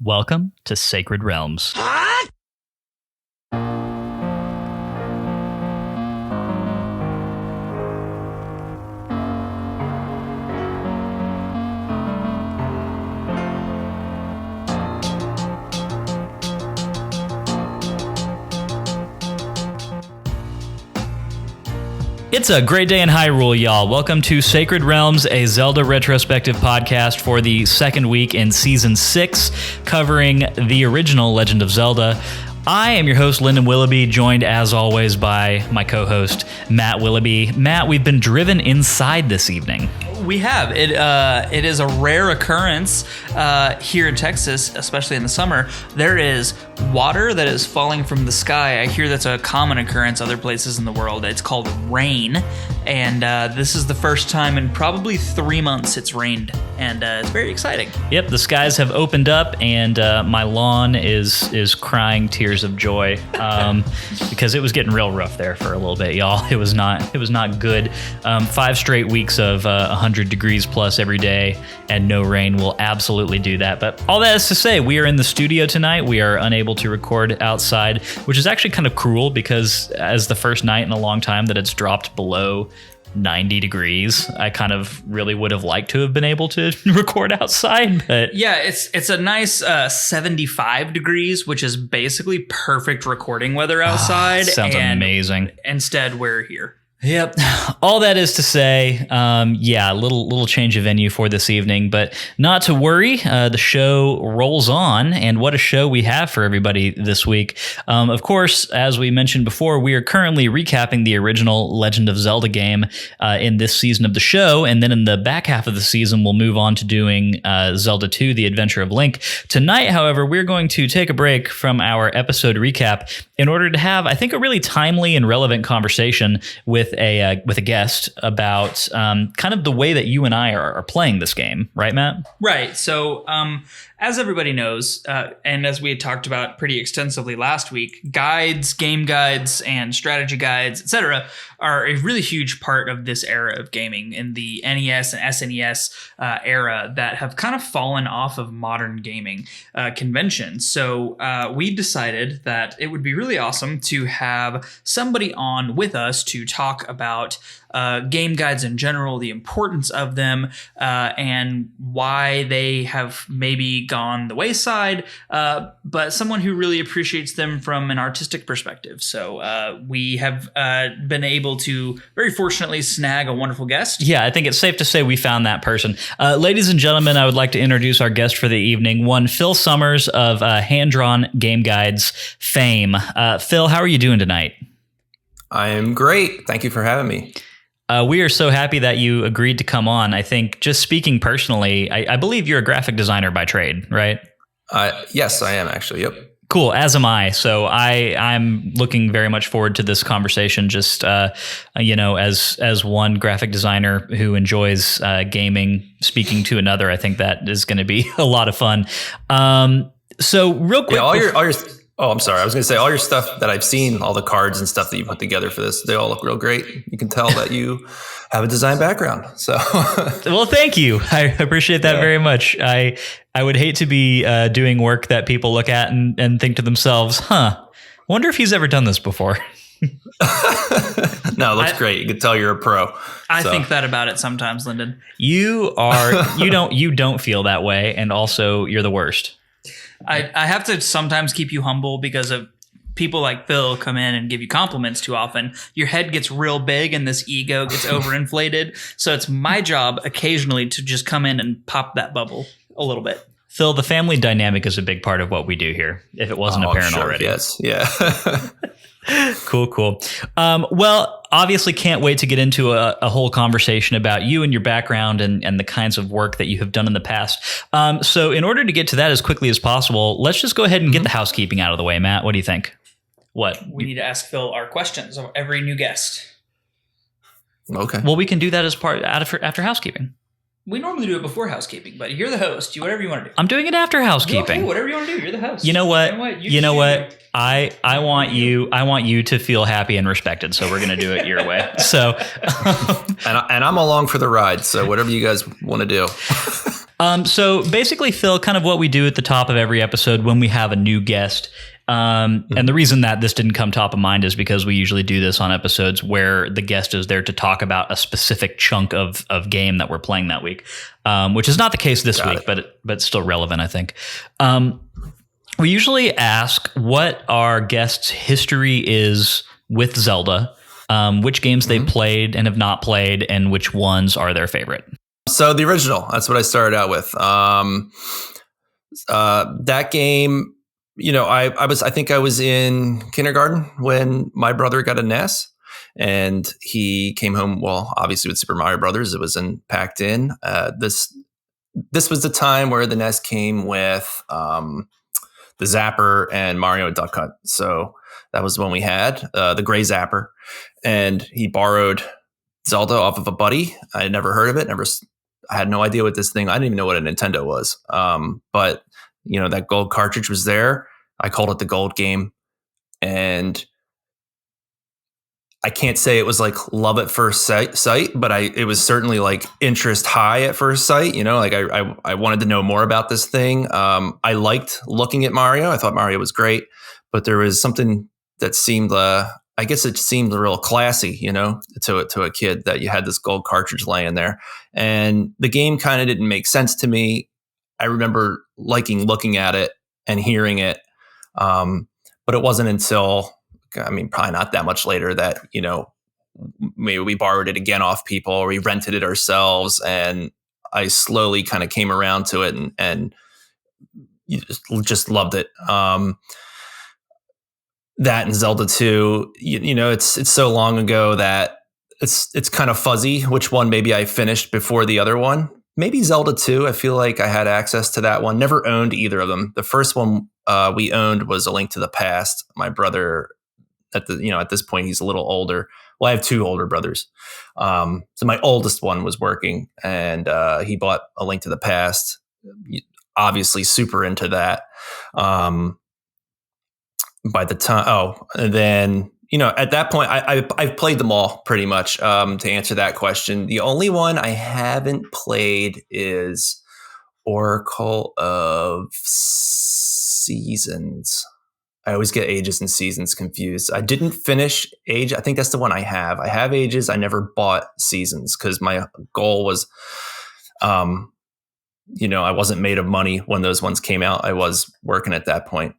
Welcome to Sacred Realms. It's a great day in Hyrule, y'all. Welcome to Sacred Realms, a Zelda Retrospective Podcast for the second week in Season 6, covering the original Legend of Zelda. I am your host, Lyndon Willoughby, joined as always by my co-host, Matt Willoughby. Matt, we've been driven inside this evening. We have. It is a rare occurrence here in Texas, especially in the summer. There is water that is falling from the sky. I hear that's a common occurrence other places in the world. It's called rain, and this is the first time in probably 3 months it's rained, and it's very exciting. Yep, the skies have opened up, and my lawn is crying tears of joy because it was getting real rough there for a little bit, y'all. It was not good. 5 straight weeks of 100 degrees plus every day and no rain will absolutely do that. But all that is to say, we are in the studio tonight. We are unable to record outside, which is actually kind of cruel because as the first night in a long time that it's dropped below 90 degrees, I kind of really would have liked to have been able to record outside. But yeah, it's a nice 75 degrees, which is basically perfect recording weather outside. Sounds amazing. Instead, we're here. Yep. All that is to say, a little change of venue for this evening, but not to worry. The show rolls on, and what a show we have for everybody this week. Of course, as we mentioned before, we are currently recapping the original Legend of Zelda game in this season of the show, and then in the back half of the season, we'll move on to doing Zelda 2, The Adventure of Link. Tonight, however, we're going to take a break from our episode recap in order to have, I think, a really timely and relevant conversation with a guest about kind of the way that you and I are playing this game, right, Matt? Right. So, as everybody knows, and as we had talked about pretty extensively last week, guides, game guides, and strategy guides, etc., are a really huge part of this era of gaming in the NES and SNES era that have kind of fallen off of modern gaming conventions. So we decided that it would be really awesome to have somebody on with us to talk about game guides in general, the importance of them, and why they have maybe gone the wayside, but someone who really appreciates them from an artistic perspective. So we have been able to very fortunately snag a wonderful guest. Yeah, I think it's safe to say we found that person. Ladies and gentlemen, I would like to introduce our guest for the evening, one Phil Summers of Hand-Drawn Game Guides fame. Phil, how are you doing tonight? I am great. Thank you for having me. We are so happy that you agreed to come on. I think just speaking personally, I believe you're a graphic designer by trade, right? Yes, I am actually. Yep. Cool, as am I. So I'm looking very much forward to this conversation. Just as one graphic designer who enjoys gaming, speaking to another, I think that is going to be a lot of fun. So real quick, yeah, all your. Oh, I'm sorry. I was going to say all your stuff that I've seen, all the cards and stuff that you put together for this, they all look real great. You can tell that you have a design background. So, well, thank you. I appreciate that very much. I would hate to be doing work that people look at and think to themselves, wonder if he's ever done this before. No, it looks great. You can tell you're a pro. I think that about it sometimes, Lyndon. You don't feel that way. And also you're the worst. I have to sometimes keep you humble because of people like Phil come in and give you compliments too often. Your head gets real big and this ego gets overinflated. So it's my job occasionally to just come in and pop that bubble a little bit. Phil, the family dynamic is a big part of what we do here, if it wasn't apparent already. Yes. Yeah. Cool. Well, obviously can't wait to get into a whole conversation about you and your background and the kinds of work that you have done in the past. So in order to get to that as quickly as possible, let's just go ahead and get the housekeeping out of the way. Matt, what do you think? What? We need to ask Phil our questions of every new guest. Okay. Well, we can do that as after housekeeping. We normally do it before housekeeping, but you're the host. Do whatever you want to do. I'm doing it after housekeeping. Okay, whatever you want to do. You're the host. You know what? You know what? I want you to feel happy and respected. So we're going to do it your way. So, and I'm along for the ride. So whatever you guys want to do. So basically, Phil, kind of what we do at the top of every episode when we have a new guest. And the reason that this didn't come top of mind is because we usually do this on episodes where the guest is there to talk about a specific chunk of game that we're playing that week, which is not the case this week, but still relevant, I think. We usually ask what our guest's history is with Zelda, which games they've played and have not played, and which ones are their favorite. So the original, that's what I started out with. That game, I think I was in kindergarten when my brother got a NES, and he came home, well, obviously with Super Mario Brothers. It was packed in. This was the time where the NES came with the Zapper and Mario Duck Hunt. So that was when we had the gray Zapper, and he borrowed Zelda off of a buddy. I had never heard of it. I had no idea what this thing. I didn't even know what a Nintendo was. But that gold cartridge was there. I called it the gold game, and I can't say it was like love at first sight, but it was certainly like interest high at first sight. I wanted to know more about this thing. I liked looking at Mario. I thought Mario was great, but there was something that seemed, I guess it seemed real classy, to a kid, that you had this gold cartridge laying there, and the game kind of didn't make sense to me. I remember liking looking at it and hearing it, but it wasn't until, probably not that much later, that, maybe we borrowed it again off people, or we rented it ourselves. And I slowly kind of came around to it and just loved it. That and Zelda 2, it's so long ago that it's kind of fuzzy which one maybe I finished before the other one. Maybe Zelda 2. I feel like I had access to that one. Never owned either of them. The first one we owned was A Link to the Past. My brother, at this point, he's a little older. Well, I have two older brothers. So my oldest one was working, and he bought A Link to the Past. Obviously super into that. By the time, and then, at that point, I've played them all pretty much. To answer that question, the only one I haven't played is Oracle of Seasons. I always get Ages and Seasons confused. I didn't finish Age. I think that's the one I have. I have Ages. I never bought Seasons because my goal was, I wasn't made of money when those ones came out. I was working at that point.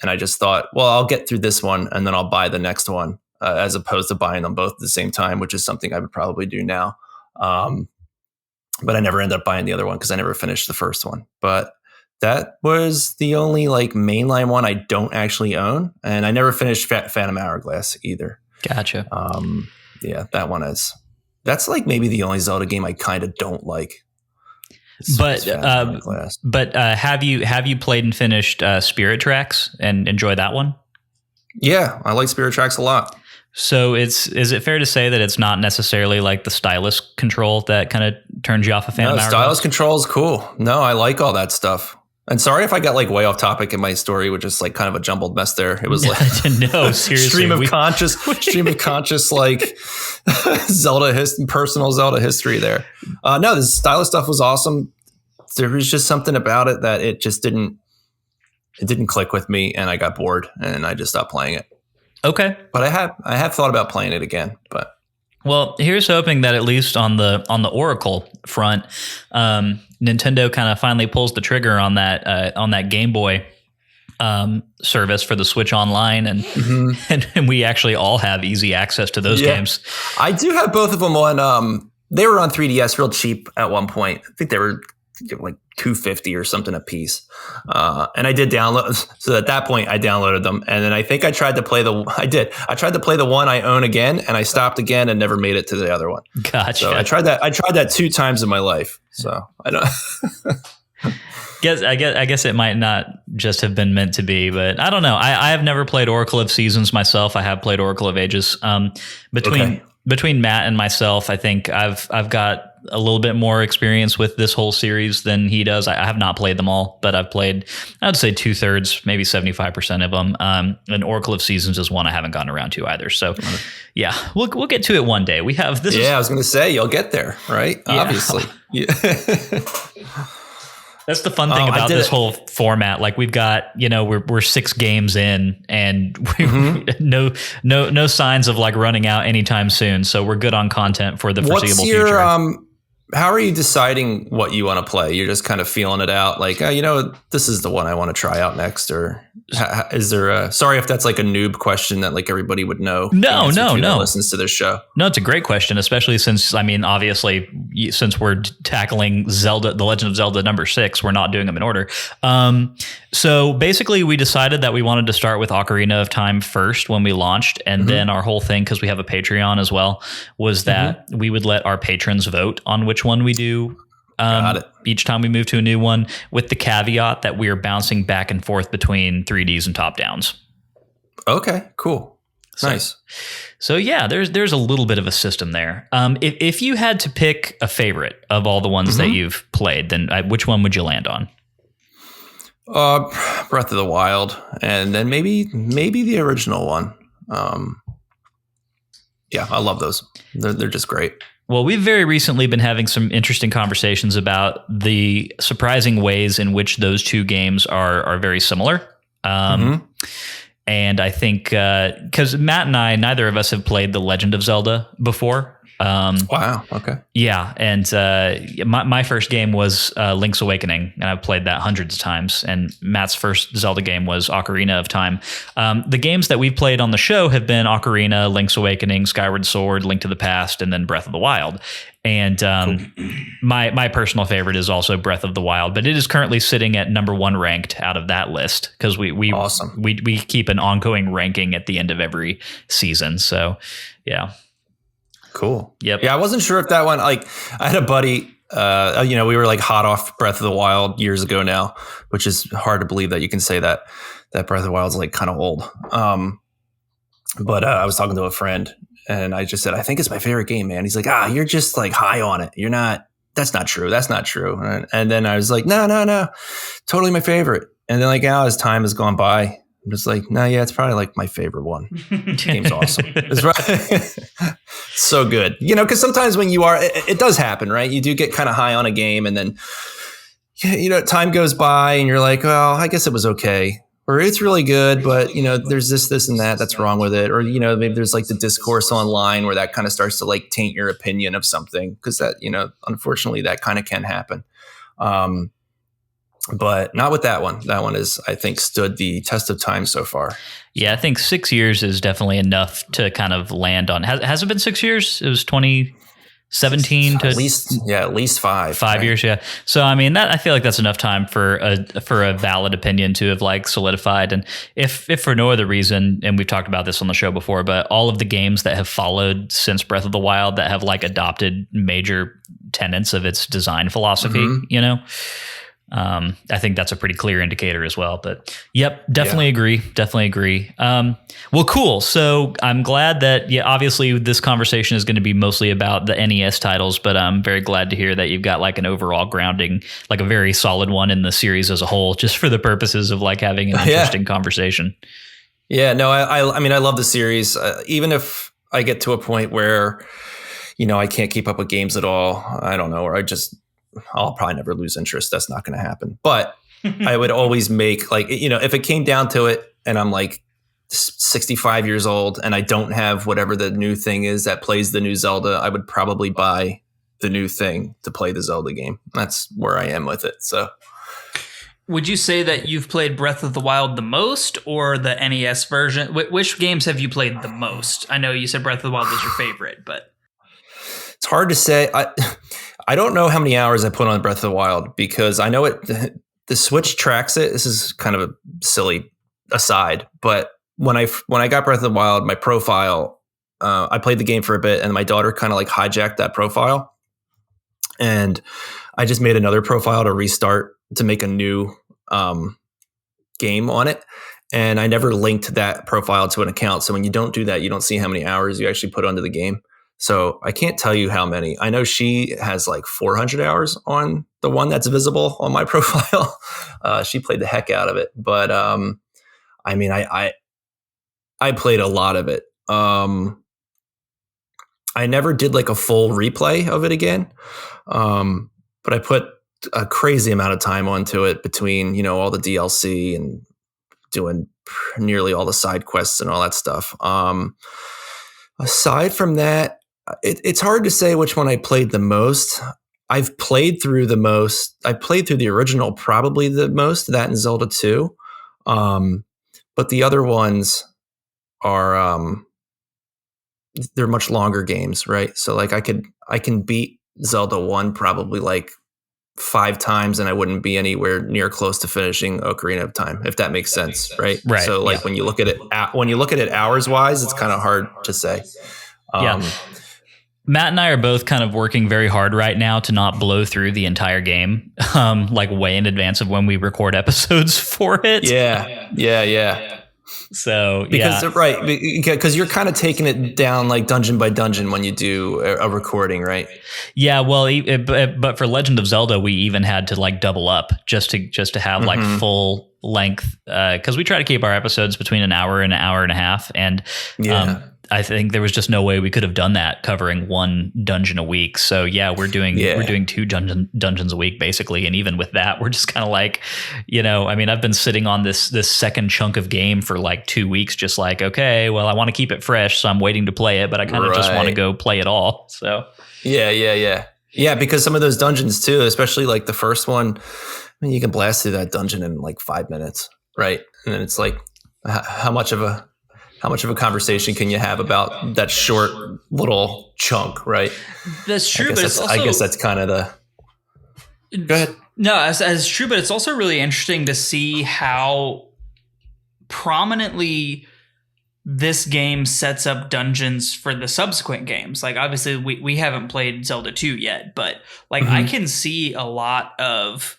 And I just thought, well, I'll get through this one and then I'll buy the next one, as opposed to buying them both at the same time, which is something I would probably do now. But I never ended up buying the other one because I never finished the first one. But that was the only mainline one I don't actually own. And I never finished Phantom Hourglass either. Gotcha. Yeah, that's maybe the only Zelda game I kind of don't like. But have you played and finished Spirit Tracks and enjoy that one? Yeah, I like Spirit Tracks a lot. So is it fair to say that it's not necessarily like the stylus control that kind of turns you off of Phantom Hourglass? Stylus control is cool. No, I like all that stuff. And sorry if I got way off topic in my story, which is kind of a jumbled mess there. It was no, seriously, stream of conscious personal Zelda history there. No, the stylus stuff was awesome. There was just something about it that it just didn't click with me, and I got bored and I just stopped playing it. Okay. But I have thought about playing it again, but. Well, here's hoping that at least on the Oracle front, Nintendo kind of finally pulls the trigger on that Game Boy service for the Switch Online, and we actually all have easy access to those games. I do have both of them on. They were on 3DS real cheap at one point. I think they were $250 or something a piece. And I did download. So at that point, I downloaded them, and then I think I tried to play I tried to play the one I own again, and I stopped again and never made it to the other one. Gotcha. So I tried that 2 times in my life. So I don't. I guess it might not just have been meant to be, but I don't know. I have never played Oracle of Seasons myself. I have played Oracle of Ages. Between Matt and myself, I think I've got a little bit more experience with this whole series than he does. I have not played them all, but I've played, I'd say 2/3, maybe 75% of them. And Oracle of Seasons is one I haven't gotten around to either. So yeah, we'll get to it one day. We have this. Yeah, I was going to say you'll get there, right? Yeah. Obviously. Yeah. That's the fun thing about this whole format. Like we've got, we're 6 games in, and no signs of like running out anytime soon. So we're good on content for the foreseeable future. How are you deciding what you want to play? You're just kind of feeling it out, like, this is the one I want to try out next, or is there sorry if that's like a noob question that like everybody would know. No. Listens to this show. No, it's a great question, especially since, obviously, since we're tackling Zelda, The Legend of Zelda number 6, we're not doing them in order. So basically we decided that we wanted to start with Ocarina of Time first when we launched. And then our whole thing, because we have a Patreon as well, was that we would let our patrons vote on which one we do each time we move to a new one, with the caveat that we are bouncing back and forth between 3Ds and top downs. Okay, cool. Nice. So yeah, there's a little bit of a system there. If you had to pick a favorite of all the ones that you've played, then which one would you land on? Breath of the Wild, and then maybe the original one. Yeah, I love those. They're just great. Well, we've very recently been having some interesting conversations about the surprising ways in which those two games are very similar. And I think because Matt and I, neither of us have played The Legend of Zelda before. Wow. Okay. Yeah. And my first game was Link's Awakening, and I've played that hundreds of times. And Matt's first Zelda game was Ocarina of Time. The games that we've played on the show have been Ocarina, Link's Awakening, Skyward Sword, Link to the Past, and then Breath of the Wild. And my personal favorite is also Breath of the Wild, but it is currently sitting at number 1 ranked out of that list, because we keep an ongoing ranking at the end of every season. So yeah. Cool. Yep. Yeah, I wasn't sure if that one, like, I had a buddy, we were like hot off Breath of the Wild years ago now, which is hard to believe that you can say that Breath of the Wild is like kind of old. But I was talking to a friend, and I just said, I think it's my favorite game, man. He's like, you're just like high on it. You're not, that's not true. That's not true. And then I was like, no, totally my favorite. And then like now as time has gone by, I'm just like, it's probably like my favorite one. This game's awesome. It's right. So good. Because sometimes when you are, it does happen, right? You do get kind of high on a game, and then, time goes by and you're like, well, I guess it was okay. Or it's really good, but, there's this and that's wrong with it. Or, maybe there's like the discourse online where that kind of starts to like taint your opinion of something, because that, unfortunately that kind of can happen. But not with that one. That one is, I think, stood the test of time so far. Yeah, I think 6 years is definitely enough to kind of land on. Has it been 6 years? It was 2017 to at least 5. 5 right? years. Yeah. So I mean, that I feel like that's enough time for a valid opinion to have like solidified. And if for no other reason, and we've talked about this on the show before, but all of the games that have followed since Breath of the Wild that have like adopted major tenets of its design philosophy, I think that's a pretty clear indicator as well. But yep, definitely agree. Well, cool. So I'm glad that, obviously this conversation is going to be mostly about the NES titles, but I'm very glad to hear that you've got like an overall grounding, like a very solid one in the series as a whole, just for the purposes of like having an interesting conversation. Yeah, no, I mean, I love the series. Even if I get to a point where, I can't keep up with games at all, I don't know, or I'll probably never lose interest. That's not going to happen. But I would always make like, if it came down to it and I'm like 65 years old and I don't have whatever the new thing is that plays the new Zelda, I would probably buy the new thing to play the Zelda game. That's where I am with it. So would you say that you've played Breath of the Wild the most, or the NES version? Which games have you played the most? I know you said Breath of the Wild was your favorite, but it's hard to say. I don't know how many hours I put on Breath of the Wild, because I know the Switch tracks it. This is kind of a silly aside, but when I got Breath of the Wild, my profile, I played the game for a bit, and my daughter kind of like hijacked that profile, and I just made another profile to restart to make a new game on it. And I never linked that profile to an account. So when you don't do that, you don't see how many hours you actually put onto the game. So I can't tell you how many. I know she has like 400 hours on the one that's visible on my profile. She played the heck out of it. But I mean, I played a lot of it. I never did like a full replay of it again. But I put a crazy amount of time onto it between, you know, all the DLC and doing nearly all the side quests and all that stuff. Aside from that, it's hard to say which one I played the most. I've played through the most. I played through the original probably the most, that and Zelda 2. But the other ones are they're much longer games, right? So like I can beat Zelda 1 probably like 5 times and I wouldn't be anywhere near close to finishing Ocarina of Time, if that makes sense, right? Right. So like when you look at it hours wise, it's kind of hard to say. Matt and I are both kind of working very hard right now to not blow through the entire game, like way in advance of when we record episodes for it. Yeah. So because you're kind of taking it down like dungeon by dungeon when you do a recording, right? Yeah, well, but for Legend of Zelda, we even had to like double up just to have like full length, because we try to keep our episodes between an hour and a half, and I think there was just no way we could have done that covering one dungeon a week. So yeah, we're doing 2 dungeons a week basically. And even with that, we're just kind of like, you know, I mean, I've been sitting on this second chunk of game for like 2 weeks, just like, okay, well, I want to keep it fresh, so I'm waiting to play it, but I kind of just want to go play it all. So yeah, because some of those dungeons too, especially like the first one, I mean, you can blast through that dungeon in like 5 minutes, right? And then it's like, how much of a conversation can you have about that short little chunk, right? That's true, I guess that's kind of the. Go ahead. No, that's true, but it's also really interesting to see how prominently this game sets up dungeons for the subsequent games. Like, obviously, we haven't played Zelda 2 yet, but like I can see a lot of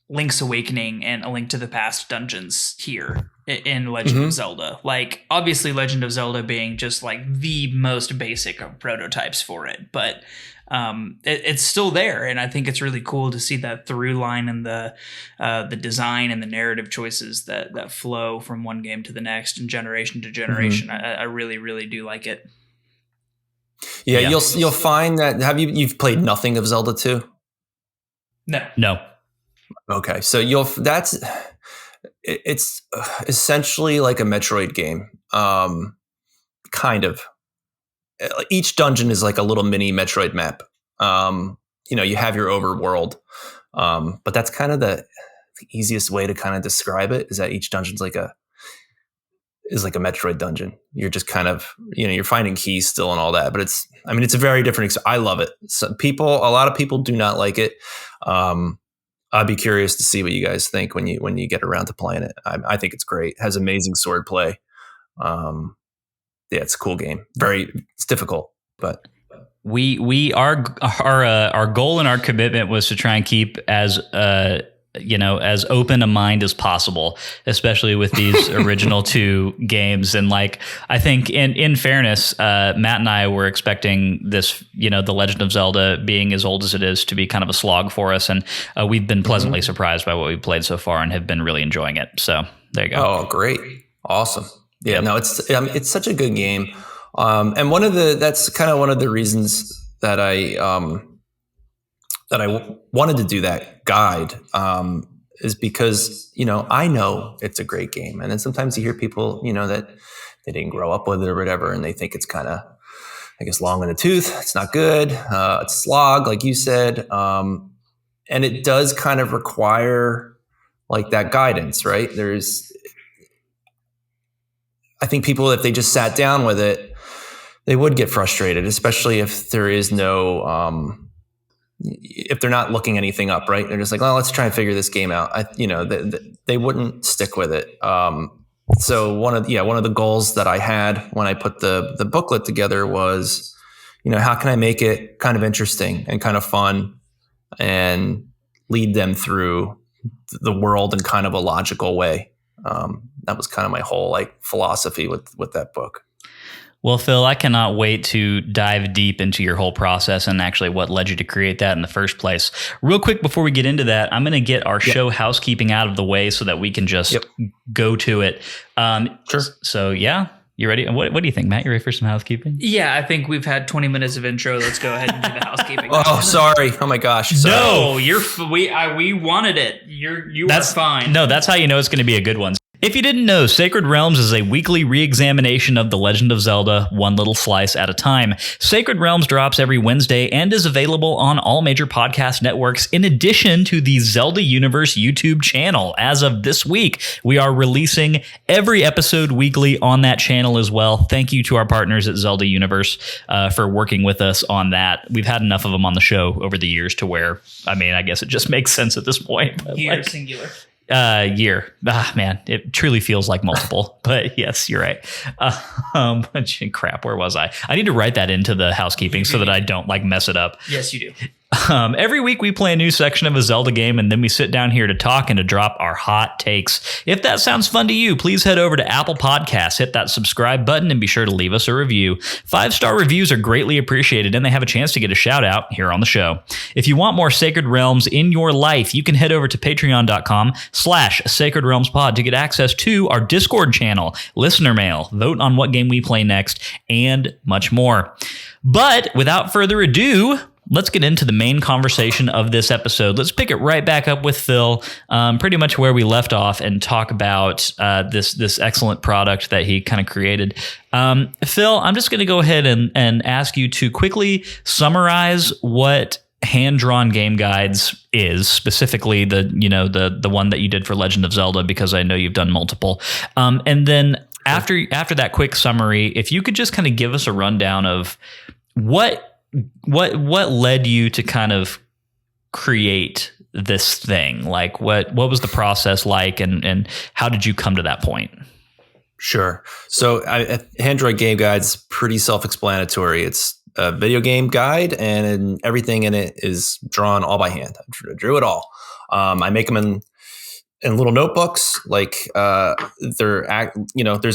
Link's Awakening and A Link to the Past dungeons here in Legend of Zelda. Like, obviously Legend of Zelda being just like the most basic of prototypes for it, but it's still there, and I think it's really cool to see that through line and the design and the narrative choices that flow from one game to the next and generation to generation. I really, really do like it. Yeah, you'll find that you've played nothing of Zelda 2? No. Okay, so it's essentially like a Metroid game, kind of. Each dungeon is like a little mini Metroid map. You know, you have your overworld, but that's kind of the easiest way to kind of describe it, is that each dungeon's like a Metroid dungeon. You're just kind of, you know, you're finding keys still and all that, but it's a very different. I love it. So a lot of people do not like it. I'd be curious to see what you guys think when you get around to playing it. I think it's great. It has amazing sword play. Yeah, it's a cool game. It's difficult, but our goal and our commitment was to try and keep as open a mind as possible, especially with these original 2 games. And like, I think in fairness, Matt and I were expecting this, you know, The Legend of Zelda, being as old as it is, to be kind of a slog for us. And we've been pleasantly surprised by what we've played so far and have been really enjoying it. So there you go. Oh, great. Awesome. Yeah, no, it's such a good game. And that's kind of one of the reasons that I wanted to do that guide, is because, you know, I know it's a great game. And then sometimes you hear people, you know, that they didn't grow up with it or whatever, and they think it's kind of, I guess, long in the tooth. It's not good. It's a slog, like you said. And it does kind of require like that guidance, right? I think people, if they just sat down with it, they would get frustrated, especially if there is no, if they're not looking anything up, right? They're just like, well, let's try and figure this game out. They wouldn't stick with it. So one of the goals that I had when I put the booklet together was, you know, how can I make it kind of interesting and kind of fun and lead them through the world in kind of a logical way. That was kind of my whole like philosophy with that book. Well, Phil, I cannot wait to dive deep into your whole process and actually what led you to create that in the first place. Real quick, before we get into that, I'm going to get our show housekeeping out of the way so that we can just go to it. Sure. So, yeah. You ready? What do you think, Matt? You ready for some housekeeping? Yeah, I think we've had 20 minutes of intro. Let's go ahead and do the housekeeping. Oh, sorry. Oh my gosh. Sorry. No, we wanted it. You are fine. No, that's how you know it's going to be a good one. If you didn't know, Sacred Realms is a weekly re-examination of The Legend of Zelda, one little slice at a time. Sacred Realms drops every Wednesday and is available on all major podcast networks, in addition to the Zelda Universe YouTube channel. As of this week, we are releasing every episode weekly on that channel as well. Thank you to our partners at Zelda Universe for working with us on that. We've had enough of them on the show over the years to where, I mean, I guess it just makes sense at this point. Year singular. Year. Man, it truly feels like multiple, but yes, you're right. Crap, where was I? I need to write that into the housekeeping so that I don't mess it up. Yes, you do. Every week we play a new section of a Zelda game, and then we sit down here to talk and to drop our hot takes. If that sounds fun to you, please head over to Apple Podcasts, hit that subscribe button, and be sure to leave us a review. 5-star reviews are greatly appreciated, and they have a chance to get a shout out here on the show. If you want more Sacred Realms in your life, you can head over to patreon.com/Sacred Realms Pod to get access to our Discord channel, listener mail, vote on what game we play next, and much more. But without further ado, let's get into the main conversation of this episode. Let's pick it right back up with Phil, pretty much where we left off, and talk about this excellent product that he kind of created. Phil, I'm just going to go ahead and ask you to quickly summarize what hand-drawn game guides is, specifically the one that you did for Legend of Zelda, because I know you've done multiple. And then after that quick summary, if you could just kind of give us a rundown of what led you to kind of create this thing? Like what was the process like, and how did you come to that point? Sure. So hand-drawn game guide's pretty self-explanatory. It's a video game guide, and everything in it is drawn all by hand. I drew it all. I make them in little notebooks, there's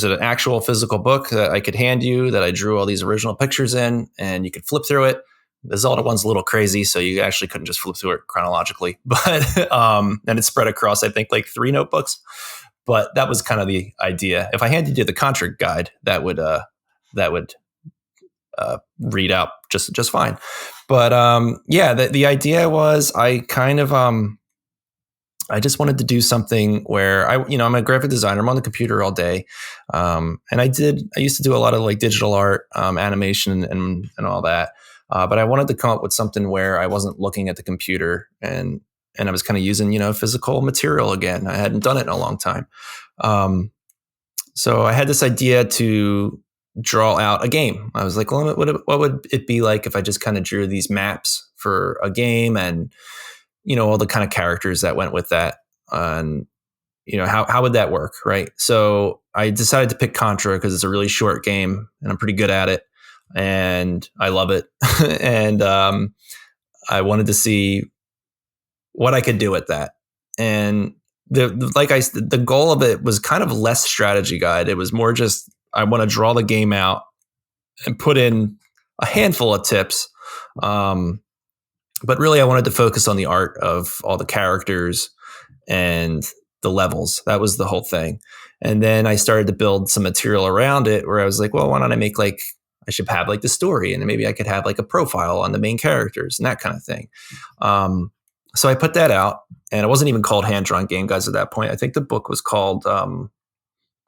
an actual physical book that I could hand you that I drew all these original pictures in, and you could flip through it. The Zelda one's a little crazy, so you actually couldn't just flip through it chronologically, but and it's spread across, I think, 3 notebooks. But that was kind of the idea. If I handed you the Contra guide, that would read out just fine. But the idea was I kind of I just wanted to do something where I'm a graphic designer. I'm on the computer all day. And I used to do a lot of digital art, animation and all that. But I wanted to come up with something where I wasn't looking at the computer and I was kind of using, physical material again. I hadn't done it in a long time. So I had this idea to draw out a game. I was like, well, what would it be like if I just kind of drew these maps for a game and, all the kind of characters that went with that, and how would that work, right? So I decided to pick Contra because it's a really short game and I'm pretty good at it and I love it. And I wanted to see what I could do with that. And the goal of it was kind of less strategy guide. It was more just I want to draw the game out and put in a handful of tips. But really, I wanted to focus on the art of all the characters and the levels. That was the whole thing. And then I started to build some material around it where I was like, well, why don't I make I should have the story, and maybe I could have a profile on the main characters and that kind of thing. So I put that out, and it wasn't even called Hand-Drawn Game Guides at that point. I think the book was called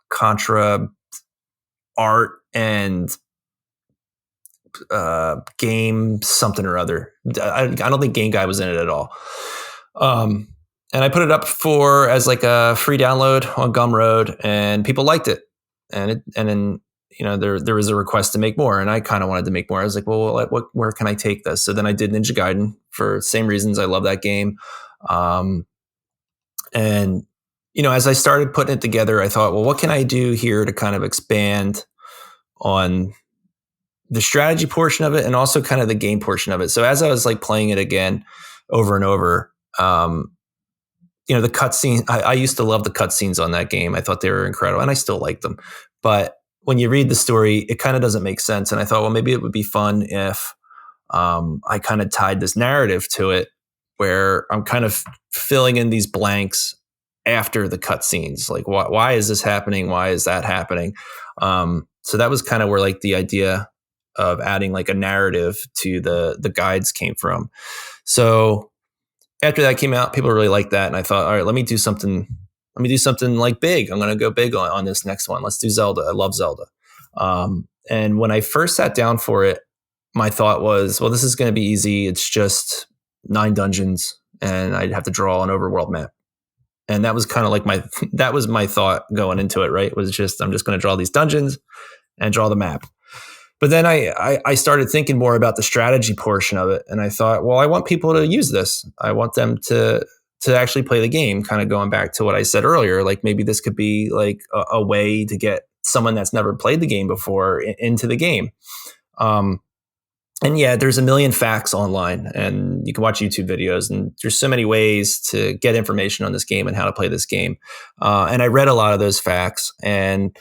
Contra Art and Game something or other. I don't think Game Guide was in it at all. And I put it up as a free download on Gumroad, and people liked it. And then there was a request to make more, and I kind of wanted to make more. I was like, well, where can I take this? So then I did Ninja Gaiden for the same reasons. I love that game. And as I started putting it together, I thought, well, what can I do here to kind of expand on the strategy portion of it and also kind of the game portion of it. So as I was playing it again over and over, the cutscene, I used to love the cutscenes on that game. I thought they were incredible, and I still like them. But when you read the story, it kind of doesn't make sense. And I thought, well, maybe it would be fun if I kind of tied this narrative to it, where I'm kind of filling in these blanks after the cutscenes. Like, why is this happening? Why is that happening? So that was kind of where like the idea of adding like a narrative to the guides came from. So after that came out, people really liked that. And I thought, all right, let me do something like big. I'm going to go big on this next one. Let's do Zelda. I love Zelda. And when I first sat down for it, my thought was, well, this is going to be easy. It's just 9 dungeons and I'd have to draw an overworld map. And that was kind of like my thought going into it, right? Was just, I'm just going to draw these dungeons and draw the map. But then I started thinking more about the strategy portion of it. And I thought, well, I want people to use this. I want them to actually play the game, kind of going back to what I said earlier. Like maybe this could be like a way to get someone that's never played the game before into the game. And yeah, there's a million facts online and you can watch YouTube videos and there's so many ways to get information on this game and how to play this game. And I read a lot of those facts, and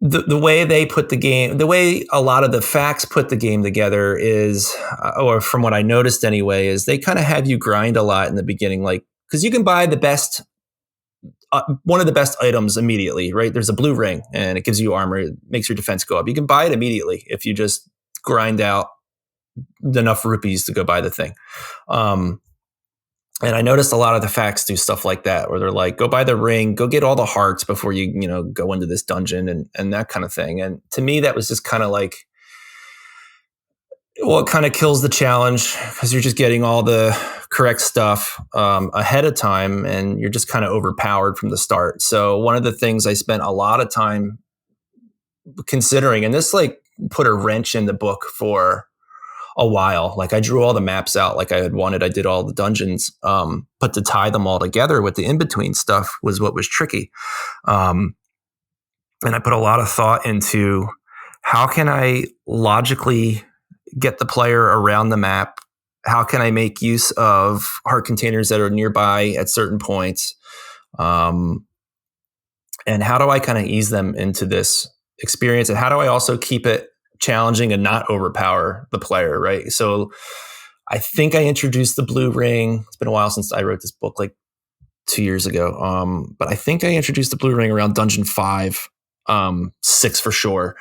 the way they put the game, the way a lot of the facts put the game together is, or from what I noticed anyway, is they kind of have you grind a lot in the beginning, like, because you can buy the best, one of the best items immediately, right? There's a blue ring and it gives you armor, it makes your defense go up. You can buy it immediately if you just grind out enough rupees to go buy the thing. And I noticed a lot of the facts do stuff like that, where they're like, go buy the ring, go get all the hearts before you go into this dungeon and that kind of thing. And to me, that was just kind of like, well, it kind of kills the challenge because you're just getting all the correct stuff ahead of time and you're just kind of overpowered from the start. So one of the things I spent a lot of time considering, and this like put a wrench in the book for a while. Like I drew all the maps out like I had wanted. I did all the dungeons, but to tie them all together with the in-between stuff was what was tricky. And I put a lot of thought into how can I logically get the player around the map? How can I make use of heart containers that are nearby at certain points? And how do I kind of ease them into this experience? And how do I also keep it challenging and not overpower the player, right? So I think I introduced the blue ring. It's been a while since I wrote this book, like 2 years ago. But I think I introduced the blue ring around dungeon 5, 6 for sure.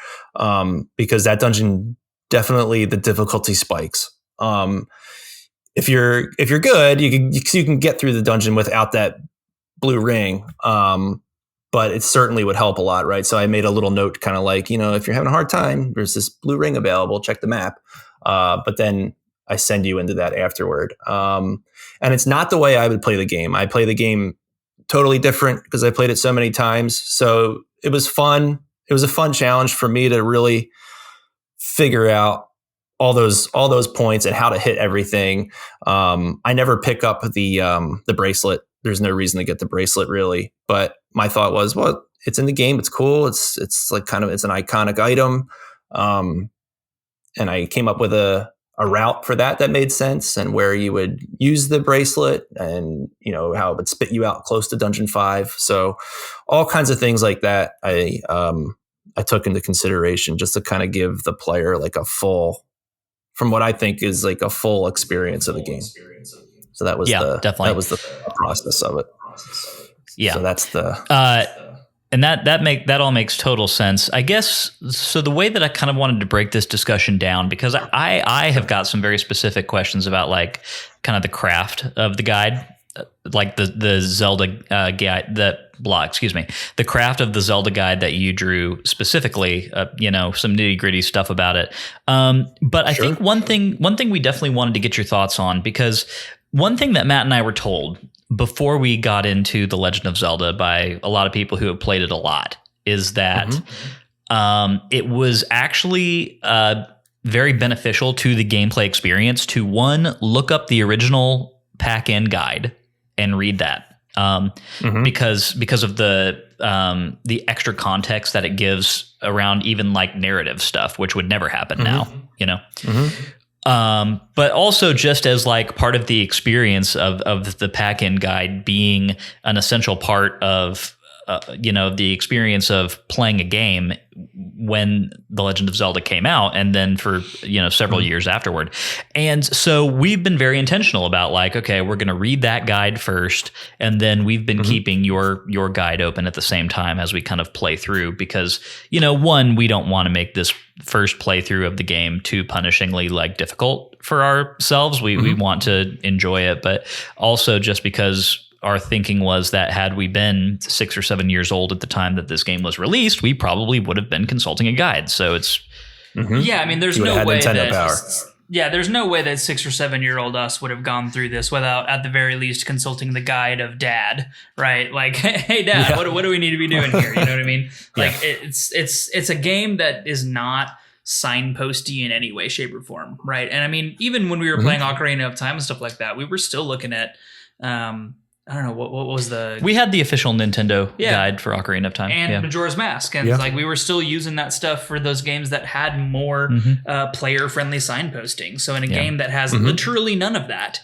Because that dungeon, definitely the difficulty spikes. If you're good, you can get through the dungeon without that blue ring. But it certainly would help a lot, right? So I made a little note kind of like, if you're having a hard time, there's this blue ring available, check the map. But then I send you into that afterward. And it's not the way I would play the game. I play the game totally different because I played it so many times. So it was fun. It was a fun challenge for me to really figure out all those points and how to hit everything. I never pick up the bracelet. There's no reason to get the bracelet really, but my thought was, well, it's in the game. It's cool. It's like it's an iconic item. And I came up with a route for that made sense, and where you would use the bracelet and, how it would spit you out close to dungeon 5. So all kinds of things like that. I took into consideration just to kind of give the player like a full, from what I think is like a full experience of the game. So that was definitely. That was the process of it. Yeah. So that's the and that all makes total sense. I guess so the way that I kind of wanted to break this discussion down, because I have got some very specific questions about like kind of the craft of the guide, like the Zelda guide, the craft of the Zelda guide that you drew specifically, some nitty-gritty stuff about it. But I think one thing we definitely wanted to get your thoughts on, because one thing that Matt and I were told before we got into The Legend of Zelda by a lot of people who have played it a lot is that it was actually very beneficial to the gameplay experience to, one, look up the original pack-in guide and read that. Because of the extra context that it gives around even like narrative stuff, which would never happen now, but also just as like part of the experience of the pack-in guide being an essential part of the experience of playing a game when The Legend of Zelda came out, and then for several years afterward. And so we've been very intentional about like, okay, we're going to read that guide first, and then we've been keeping your guide open at the same time as we kind of play through, because one, we don't want to make this first playthrough of the game too punishingly like difficult for ourselves. We want to enjoy it, but also just because our thinking was that had we been 6 or 7 years old at the time that this game was released, we probably would have been consulting a guide. So it's yeah. I mean, there's no way Nintendo that power. there's no way that 6 or 7 year old us would have gone through this without at the very least consulting the guide of Dad, right? Like, hey, Dad, what do we need to be doing here? You know what I mean? Like, it's a game that is not signposty in any way, shape, or form, right? And I mean, even when we were playing Ocarina of Time and stuff like that, we were still looking at I don't know what was the. We had the official Nintendo guide for Ocarina of Time and Majora's Mask, and like we were still using that stuff for those games that had more player-friendly signposting. So in a game that has literally none of that,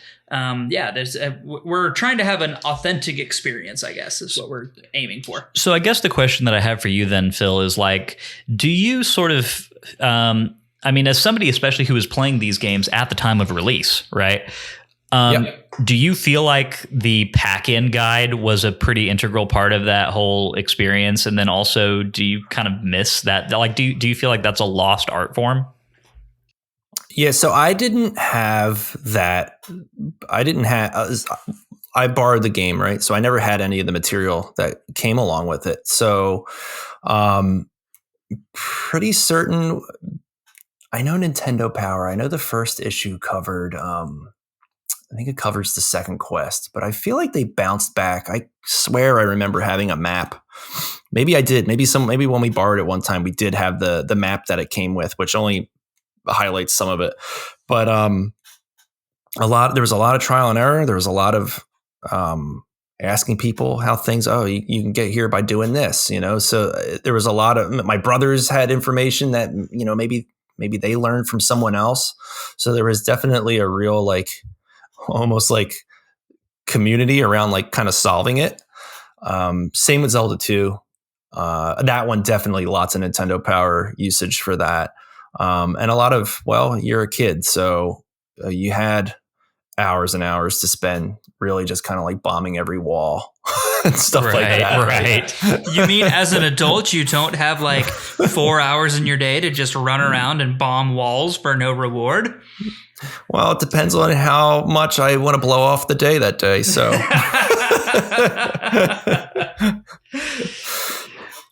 we're trying to have an authentic experience, I guess, is what we're aiming for. So I guess the question that I have for you then, Phil, is like, do you sort of, as somebody especially who was playing these games at the time of release, right? Do you feel like the pack-in guide was a pretty integral part of that whole experience? And then also, do you kind of miss that? Like, do you feel like that's a lost art form? Yeah, so I didn't have that. I borrowed the game, right? So I never had any of the material that came along with it. So pretty certain. I know Nintendo Power. I know the first issue covered. I think it covers the second quest, but I feel like they bounced back. I swear I remember having a map. Maybe I did. Maybe when we borrowed it one time, we did have the map that it came with, which only highlights some of it. But there was a lot of trial and error. There was a lot of asking people how things. Oh, you can get here by doing this. So there was a lot of. My brothers had information that maybe they learned from someone else. So there was definitely a real almost like community around like kind of solving it. Same with Zelda 2. That one definitely lots of Nintendo Power usage for that. And a lot of, you're a kid, so you had hours and hours to spend really just kind of like bombing every wall and stuff like that. Right. You mean as an adult, you don't have like 4 hours in your day to just run around and bomb walls for no reward? Well, it depends on how much I want to blow off the day that day. So,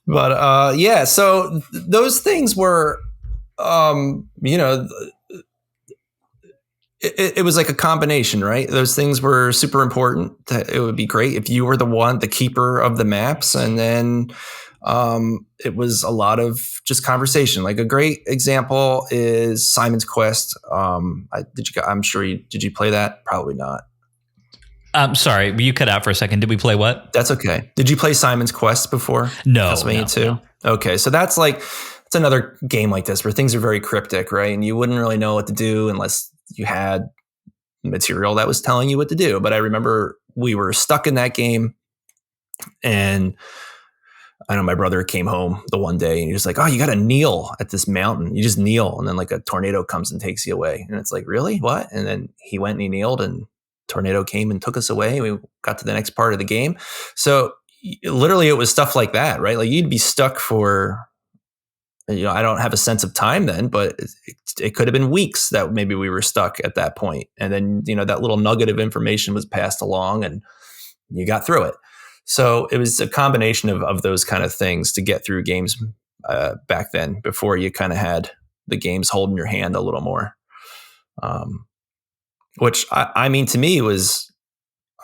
but so those things were, it was like a combination, right? Those things were super important. It would be great if you were the keeper of the maps, and then it was a lot of just conversation. Like a great example is Simon's Quest. Did you play that? Probably not. Sorry, you cut out for a second. Did we play what? That's okay. Did you play Simon's Quest before? No. Castlevania 2? No. Okay, so that's another game like this where things are very cryptic, right? And you wouldn't really know what to do unless you had material that was telling you what to do. But I remember we were stuck in that game, and I know my brother came home the one day and he was like, oh, you got to kneel at this mountain. You just kneel. And then like a tornado comes and takes you away. And it's like, really? What? And then he went and he kneeled, and tornado came and took us away. We got to the next part of the game. So literally it was stuff like that, right? Like you'd be stuck for, I don't have a sense of time then, but it could have been weeks that maybe we were stuck at that point. And then, that little nugget of information was passed along and you got through it. So it was a combination of those kind of things to get through games back then, before you kind of had the games holding your hand a little more. Which to me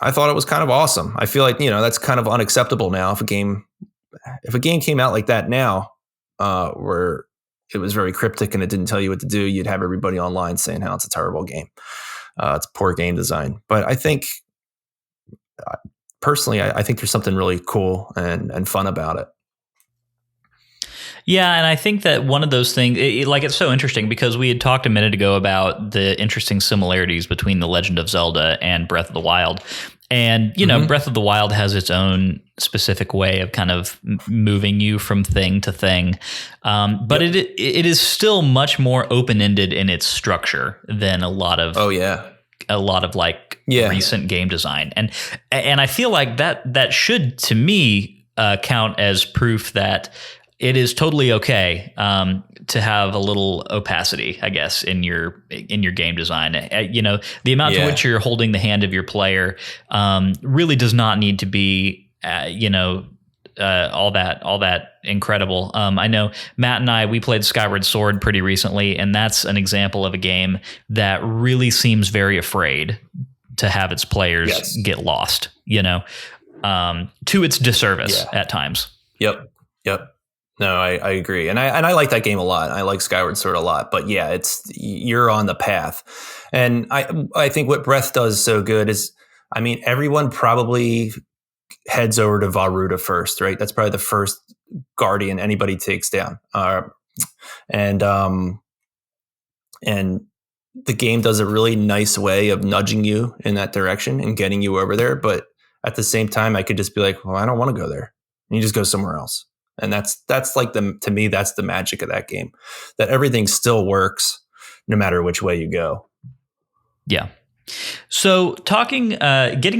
I thought it was kind of awesome. I feel like, that's kind of unacceptable now. If a game came out like that now, where it was very cryptic and it didn't tell you what to do, you'd have everybody online saying how it's a terrible game. It's poor game design. But I think, personally, I think there's something really cool and fun about it. Yeah, and I think that one of those things, it's so interesting because we had talked a minute ago about the interesting similarities between The Legend of Zelda and Breath of the Wild. And, you know, Breath of the Wild has its own specific way of kind of moving you from thing to thing. But it is still much more open-ended in its structure than a lot of recent game design. And I feel like that should, to me, count as proof that it is totally okay to have a little opacity, I guess, in your game design. You know, the amount to which you're holding the hand of your player really does not need to be, all that incredible. I know Matt and we played Skyward Sword pretty recently, and that's an example of a game that really seems very afraid to have its players get lost, you know, to its disservice at times. Yep. No, I agree. And I like that game a lot. I like Skyward Sword a lot. But yeah, you're on the path. And I think what Breath does so good is, I mean, everyone probably heads over to Varuta first, right? That's probably the first guardian anybody takes down. And the game does a really nice way of nudging you in that direction and getting you over there. But at the same time, I could just be like, well, I don't want to go there. And you just go somewhere else. And that's like to me, that's the magic of that game, that everything still works no matter which way you go. Yeah. So getting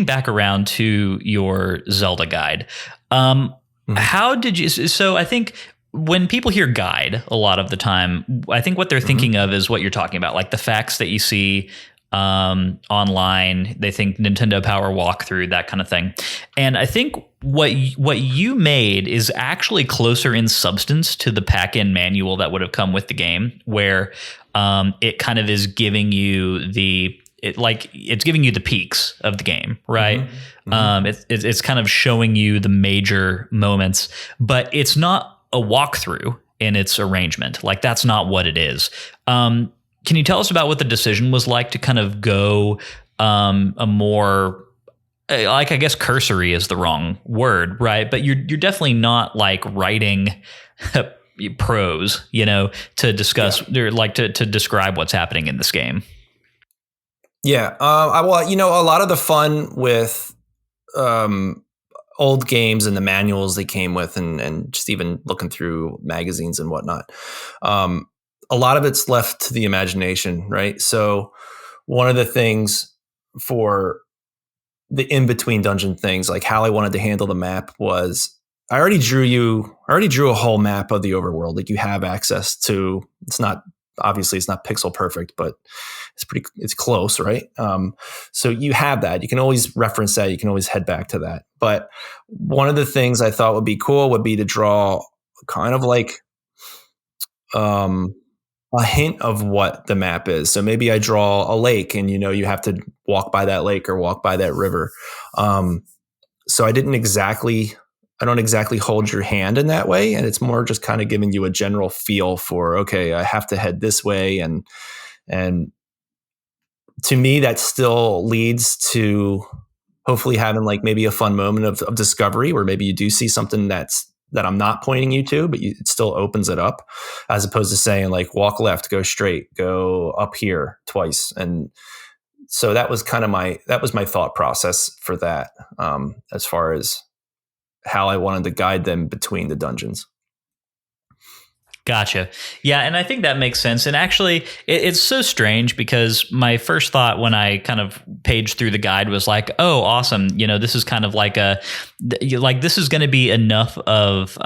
back around to your Zelda guide, how did you, so I think when people hear guide a lot of the time, I think what they're thinking of is what you're talking about, like the facts that you see online. They think Nintendo Power walkthrough, that kind of thing. And I think what you made is actually closer in substance to the pack-in manual that would have come with the game, where it kind of is giving you it's giving you the peaks of the game, right? It's kind of showing you the major moments, but it's not a walkthrough in its arrangement. Like, that's not what it is. Can you tell us about what the decision was like to kind of go a more, like, I guess cursory is the wrong word, right? But you're definitely not like writing prose, you know, to discuss or like to describe what's happening in this game. Yeah. Well, you know, a lot of the fun with old games and the manuals they came with, and just even looking through magazines and whatnot, a lot of it's left to the imagination, right? So one of the things for the in-between dungeon things, like how I wanted to handle the map, was I already drew a whole map of the overworld that you have access to. It's not pixel perfect, but it's close, right? So you have that. You can always reference that. You can always head back to that. But one of the things I thought would be cool would be to draw kind of like a hint of what the map is. So maybe I draw a lake, and, you know, you have to walk by that lake or walk by that river. So I don't exactly hold your hand in that way. And it's more just kind of giving you a general feel for, okay, I have to head this way. And to me, that still leads to hopefully having like maybe a fun moment of discovery, where maybe you do see something that I'm not pointing you to, but it still opens it up, as opposed to saying like, walk left, go straight, go up here twice. And so that was my thought process for that, as far as how I wanted to guide them between the dungeons. Gotcha. Yeah, and I think that makes sense. And actually, it's so strange, because my first thought when I kind of paged through the guide was like, oh, awesome. You know, this is kind of like this is going to be enough of,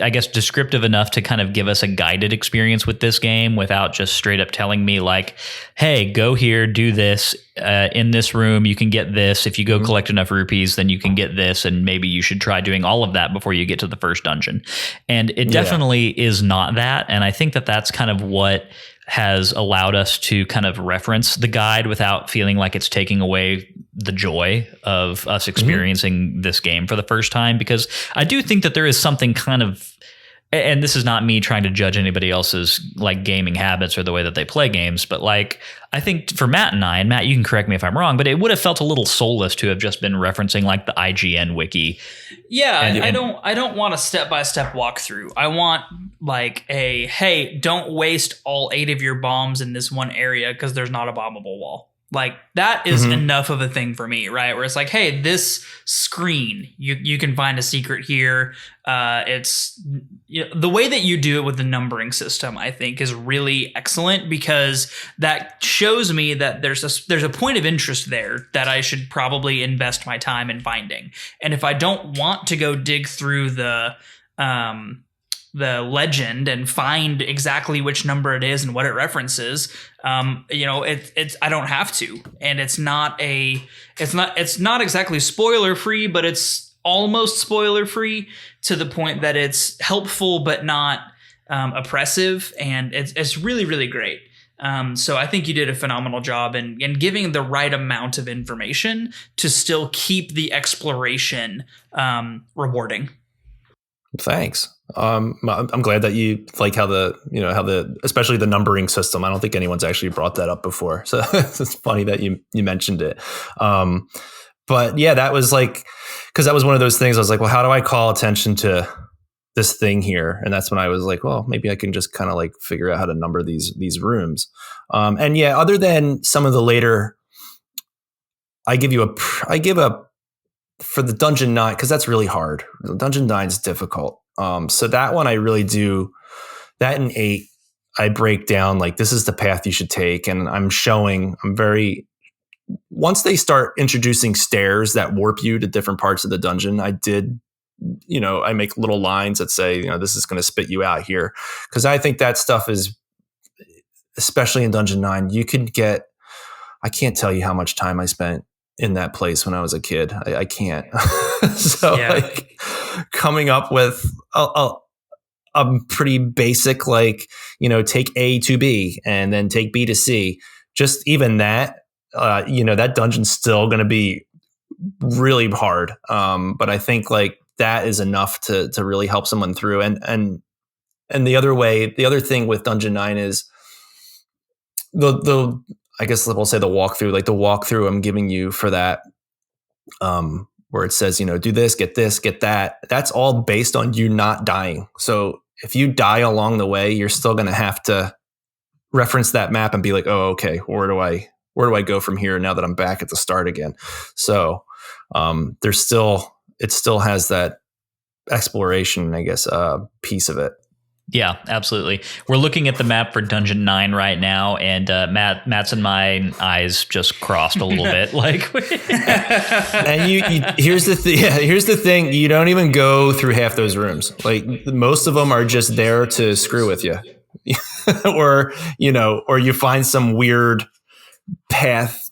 I guess, descriptive enough to kind of give us a guided experience with this game without just straight up telling me like, hey, go here, do this, in this room, you can get this. If you go collect enough rupees, then you can get this. And maybe you should try doing all of that before you get to the first dungeon. And it definitely is not that. And I think that that's kind of what has allowed us to kind of reference the guide without feeling like it's taking away the joy of us experiencing this game for the first time. Because I do think that there is something kind of, and this is not me trying to judge anybody else's like gaming habits or the way that they play games, but like, I think for Matt and Matt, you can correct me if I'm wrong, but it would have felt a little soulless to have just been referencing like the IGN wiki. Yeah, I don't want a step-by-step walkthrough. I want like hey, don't waste all 8 of your bombs in this one area because there's not a bombable wall. Like that is enough of a thing for me, right? Where it's like, hey, this screen, you can find a secret here. It's the way that you do it with the numbering system, I think, is really excellent, because that shows me that there's a point of interest there that I should probably invest my time in finding. And if I don't want to go dig through the legend and find exactly which number it is and what it references, it's I don't have to. And it's not exactly spoiler free, but it's almost spoiler free to the point that it's helpful but not oppressive, and it's really, really great. So I think you did a phenomenal job in giving the right amount of information to still keep the exploration rewarding. Thanks. I'm glad that you like how especially the numbering system. I don't think anyone's actually brought that up before. So it's funny that you mentioned it. But yeah, that was because that was one of those things I was like, well, how do I call attention to this thing here? And that's when I was like, well, maybe I can just kind of figure out how to number these rooms. And yeah, other than some of the later, I give for the Dungeon 9, because that's really hard. Dungeon 9 is difficult. So that one I really do. That in 8, I break down this is the path you should take, and once they start introducing stairs that warp you to different parts of the dungeon, I make little lines that say, this is going to spit you out here, because I think that stuff is, especially in Dungeon 9, you can get. I can't tell you how much time I spent in that place when I was a kid. I can't. So coming up with a pretty basic, take A to B and then take B to C, just even that, that dungeon's still going to be really hard. But I think that is enough to really help someone through. And the other thing with Dungeon 9 is I guess we'll say the walkthrough, the walkthrough I'm giving you for that, where it says, do this, get that. That's all based on you not dying. So if you die along the way, you're still going to have to reference that map and be like, oh, okay, where do I go from here now that I'm back at the start again? So it still has that exploration, I guess, piece of it. Yeah, absolutely. We're looking at the map for Dungeon 9 right now, and Matt's and my eyes just crossed a little bit. And here's the thing: you don't even go through half those rooms. Most of them are just there to screw with you, or you find some weird path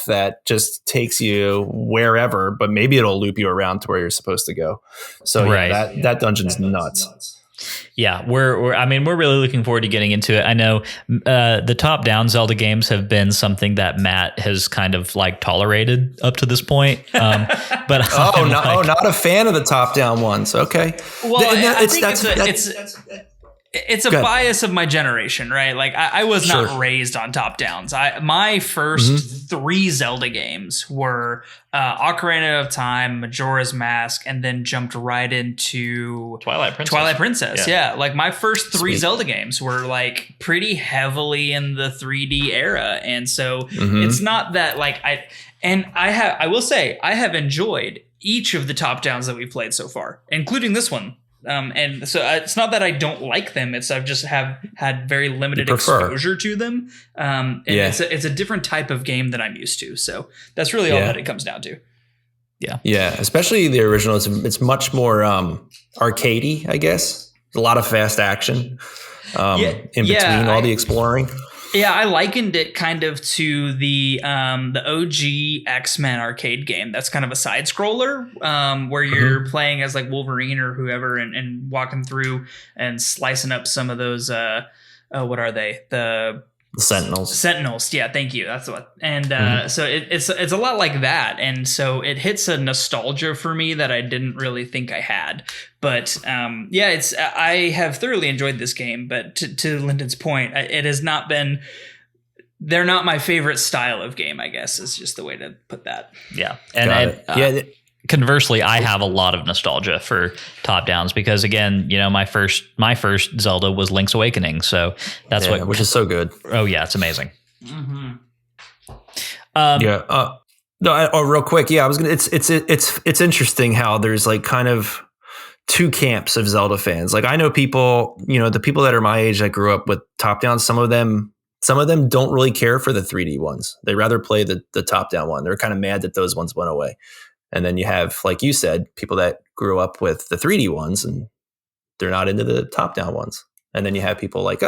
that just takes you wherever, but maybe it'll loop you around to where you're supposed to go. So right. that dungeon's nuts. Yeah, we're really looking forward to getting into it. I know the top-down Zelda games have been something that Matt has kind of tolerated up to this point. But not a fan of the top-down ones. Okay. Well, I think it's a bias of my generation, right? I was not raised on top downs. My first 3 Zelda games were Ocarina of Time, Majora's Mask, and then jumped right into Twilight Princess. Yeah. My first 3 Zelda games were pretty heavily in the 3D era, and so it's not that I will say I have enjoyed each of the top downs that we've played so far, including this one. And so it's not that I don't like them. I've just have had very limited exposure to them. It's a different type of game that I'm used to. So that's really all that it comes down to. Yeah. Yeah. Especially the original. It's much more arcadey, I guess. A lot of fast action in between all the exploring. Yeah, I likened it kind of to the OG X-Men arcade game. That's kind of a side scroller where you're playing as Wolverine or whoever and walking through and slicing up some of those. What are they? The Sentinels. Yeah, thank you. That's what. And so it's a lot like that. And so it hits a nostalgia for me that I didn't really think I had. But I have thoroughly enjoyed this game. But to Lyndon's point, it has not been. They're not my favorite style of game, I guess, is just the way to put that. Yeah. Conversely, I have a lot of nostalgia for top downs because, again, my first Zelda was Link's Awakening, so that's which is so good. Oh yeah, it's amazing. Yeah. No. Real quick. Yeah, I was gonna. It's interesting how there's like kind of two camps of Zelda fans. Like I know people, the people that are my age that grew up with top down. Some of them don't really care for the 3D ones. They rather play the top down one. They're kind of mad that those ones went away. And then you have, like you said, people that grew up with the 3D ones and they're not into the top down ones. And then you have people like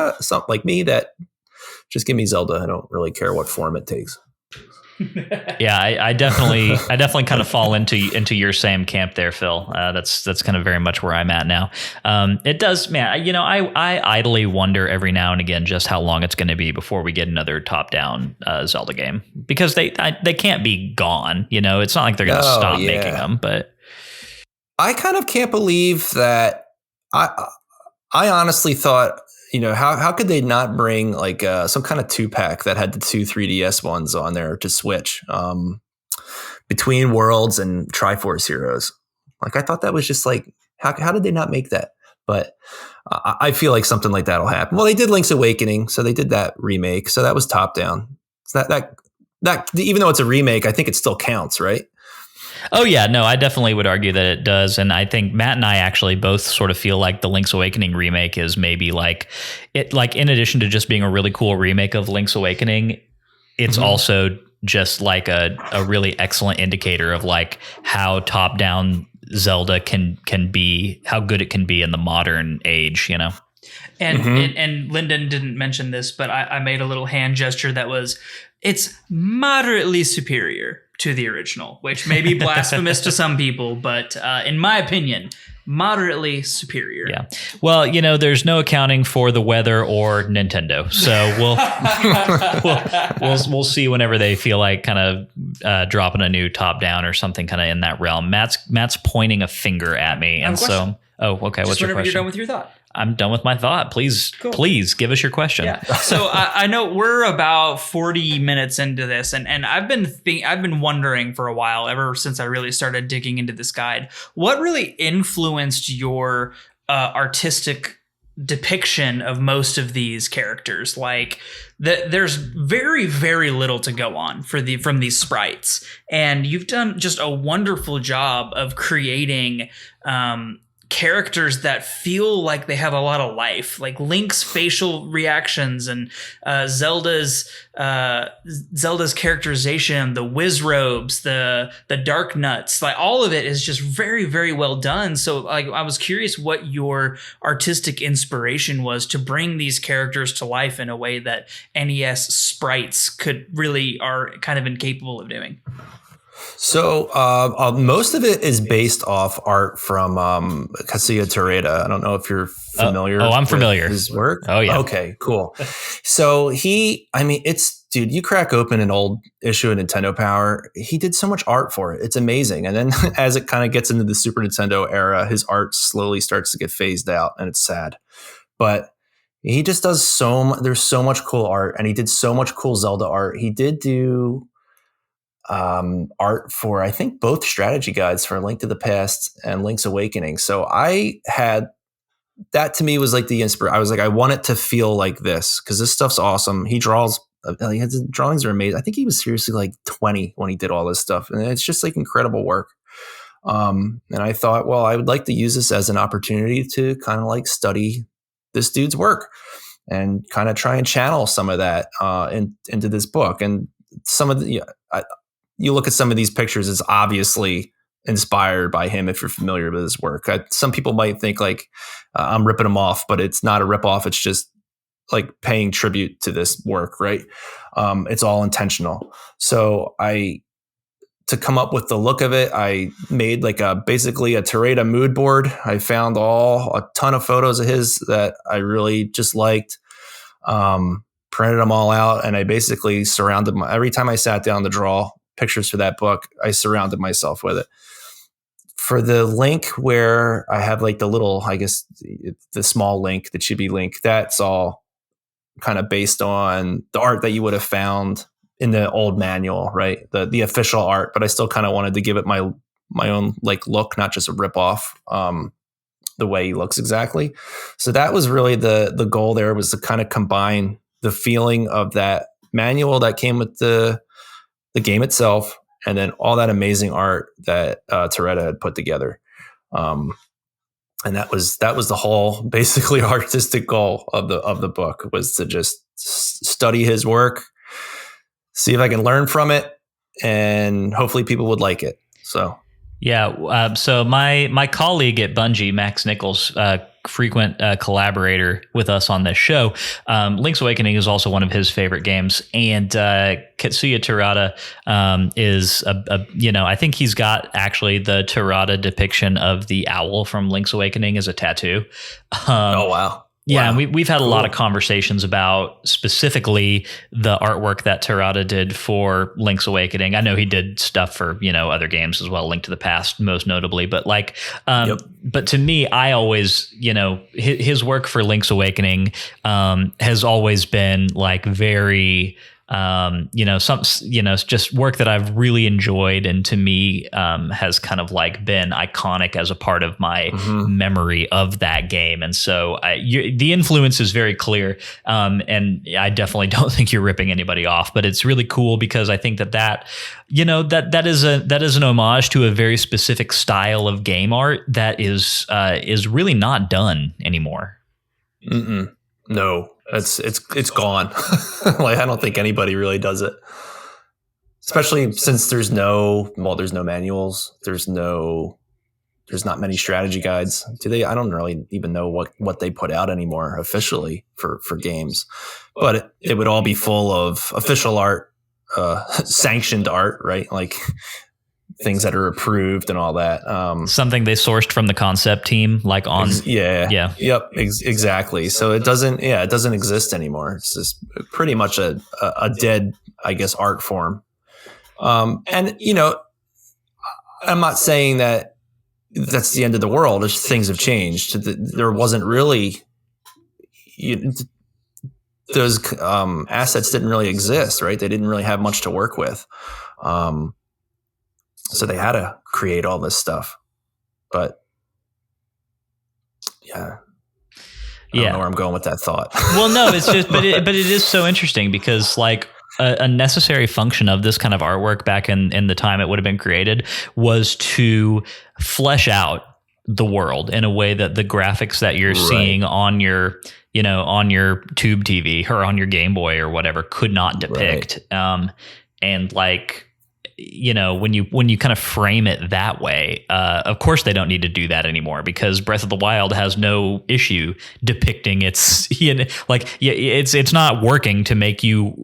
like me that just give me Zelda. I don't really care what form it takes. Yeah, I definitely kind of fall into your same camp there, Phil. That's kind of very much where I'm at now. It does, man. I idly wonder every now and again just how long it's going to be before we get another top-down Zelda game, because they can't be gone. It's not like they're going to stop making them. But I kind of can't believe that. I honestly thought, how could they not bring like some kind of 2-pack that had the 2 3DS ones on there to Switch, Between Worlds and Triforce Heroes? Like I thought that was just like, how did they not make that? But I feel like something like that will happen. Well, they did Link's Awakening, so they did that remake, so that was top down. So that even though it's a remake, I think it still counts, right? Oh, yeah. No, I definitely would argue that it does. And I think Matt and I actually both sort of feel like the Link's Awakening remake is maybe like it, like in addition to just being a really cool remake of Link's Awakening, it's also just like a really excellent indicator of like how top down Zelda can be, how good it can be in the modern age, And Lyndon didn't mention this, but I made a little hand gesture that was, it's moderately superior to the original, which may be blasphemous to some people, but in my opinion, moderately superior. Yeah. Well, there's no accounting for the weather or Nintendo, so we'll see whenever they feel like kind of dropping a new top down or something kind of in that realm. Matt's pointing a finger at me, and so okay. What's your question? You're done with your thought. I'm done with my thought. Please give us your question. Yeah. So I know we're about 40 minutes into this, and I've been wondering for a while, ever since I really started digging into this guide, what really influenced your artistic depiction of most of these characters. Like there's very, very little to go on from these sprites, and you've done just a wonderful job of creating characters that feel like they have a lot of life, like Link's facial reactions and Zelda's characterization, the whiz robes, the dark nuts, like all of it is just very, very well done. So like I was curious what your artistic inspiration was to bring these characters to life in a way that NES sprites are kind of incapable of doing. So most of it is based off art from Kazuya Terada. I don't know if you're familiar. I'm familiar. His work. Oh yeah. Okay, cool. So dude, you crack open an old issue of Nintendo Power. He did so much art for it. It's amazing. And then as it kind of gets into the Super Nintendo era, his art slowly starts to get phased out, and it's sad. But he just does there's so much cool art, and he did so much cool Zelda art. He did do art for, I think, both strategy guides for Link to the Past and Link's Awakening. So I had that, to me, was like the inspiration. I was like, I want it to feel like this because this stuff's awesome. His drawings are amazing. I think he was seriously like 20 when he did all this stuff, and it's just like incredible work. And I thought, well, I would like to use this as an opportunity to kind of like study this dude's work and kind of try and channel some of that into this book. And some of you look at some of these pictures, it's obviously inspired by him if you're familiar with his work. Some people might think like I'm ripping him off, but it's not a rip off. It's just like paying tribute to this work, right? It's all intentional. So to come up with the look of it, I made like basically a Terada mood board. I found a ton of photos of his that I really just liked. Printed them all out, and I basically surrounded every time I sat down to draw pictures for that book, I surrounded myself with it. For the Link, where I have like the little, I guess the small Link, the chibi Link, that's all kind of based on the art that you would have found in the old manual, right? The official art, but I still kind of wanted to give it my own like look, not just a ripoff. The way he looks exactly. So that was really the goal there, was to kind of combine the feeling of that manual that came with the the game itself, and then all that amazing art that Toretta had put together. And that was the whole basically artistic goal of the book, was to just study his work, see if I can learn from it, and hopefully people would like it. So yeah. So my colleague at Bungie, Max Nichols, frequent collaborator with us on this show, Link's Awakening is also one of his favorite games, and Katsuya Terada is I think he's got actually the Terada depiction of the owl from Link's Awakening as a tattoo. Oh wow. Yeah, wow. and we've had a lot of conversations about specifically the artwork that Terada did for Link's Awakening. I know he did stuff for, other games as well, Link to the Past most notably, but but to me, I always, his work for Link's Awakening has always been like very just work that I've really enjoyed, and to me has kind of like been iconic as a part of my memory of that game. And so the influence is very clear, and I definitely don't think you're ripping anybody off, but it's really cool because I think that is an homage to a very specific style of game art that is really not done anymore. No. It's gone. Like, I don't think anybody really does it, especially since there's no manuals. There's not many strategy guides. I don't really even know what they put out anymore officially for games, but it would all be full of official art, sanctioned art, right? Like things that are approved and all that. Something they sourced from the concept team, like on. Yep. Exactly. So it doesn't exist anymore. It's just pretty much a dead, I guess, art form. And I'm not saying that that's the end of the world. Things have changed. There wasn't really, those assets didn't really exist, right? They didn't really have much to work with. So they had to create all this stuff, but I don't know where I'm going with that thought. Well, no, it's just, but it is so interesting because like a necessary function of this kind of artwork back in the time it would have been created was to flesh out the world in a way that the graphics that you're seeing on your, on your tube TV or on your Game Boy or whatever could not depict. Right. And like, when you kind of frame it that way, of course they don't need to do that anymore because Breath of the Wild has no issue depicting its, it's not working to make you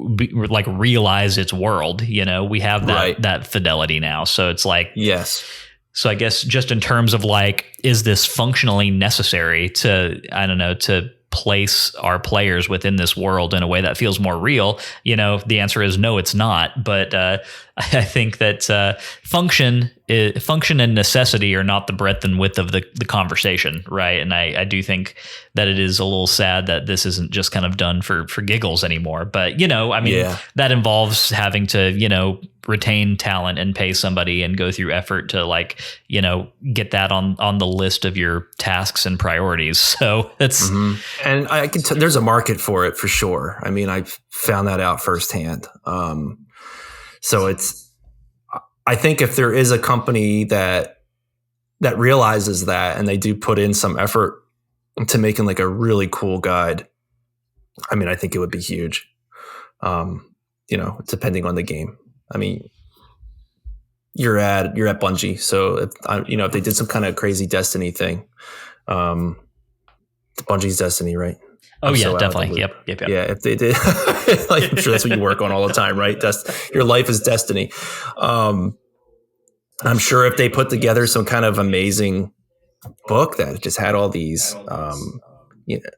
realize its world. We have that fidelity now. So it's like, yes. So I guess just in terms of like, is this functionally necessary to place our players within this world in a way that feels more real? The answer is no, it's not. But I think that function and necessity are not the breadth and width of the conversation, right? And I do think that it is a little sad that this isn't just kind of done for giggles anymore. But that involves having to retain talent and pay somebody and go through effort to get that on the list of your tasks and priorities. So it's and I can there's a market for it for sure. I mean, I've found that out firsthand. So I think if there is a company that realizes that and they do put in some effort to making like a really cool guide, I mean, I think it would be huge. Depending on the game. I mean, you're at Bungie, so if they did some kind of crazy Destiny thing, Bungie's Destiny, right? Oh, yeah, definitely. Yep. Yeah, if they did, I'm sure that's what you work on all the time, right? Your life is Destiny. I'm sure if they put together some kind of amazing book that just had all these,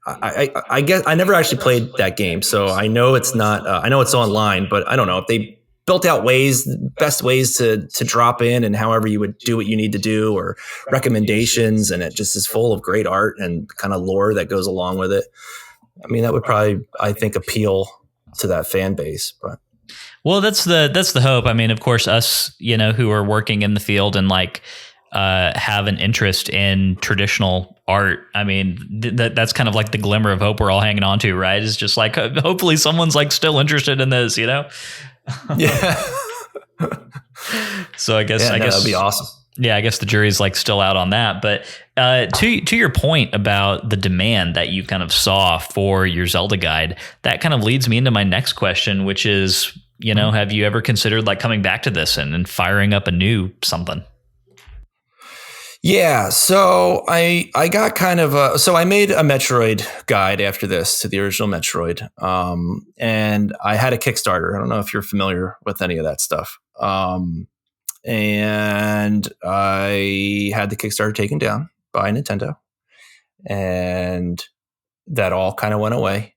I guess I never actually played that game, so I know it's not. I know it's online, but I don't know if they built out best ways to drop in and however you would do what you need to do or recommendations. And it just is full of great art and kind of lore that goes along with it. I mean, that would probably, I think, appeal to that fan base, but. Well, that's the hope. I mean, of course, us, who are working in the field and have an interest in traditional art. I mean, that's kind of like the glimmer of hope we're all hanging on to, right? It's just like, hopefully someone's still interested in this, Yeah. So I guess that'd be awesome. Yeah, I guess the jury's like still out on that. But to your point about the demand that you kind of saw for your Zelda guide, that kind of leads me into my next question, which is, have you ever considered like coming back to this and firing up a new something? Yeah, so I got kind of so I made a Metroid guide after this to the original Metroid, and I had a Kickstarter. I don't know if you're familiar with any of that stuff. And I had the Kickstarter taken down by Nintendo, and that all kind of went away.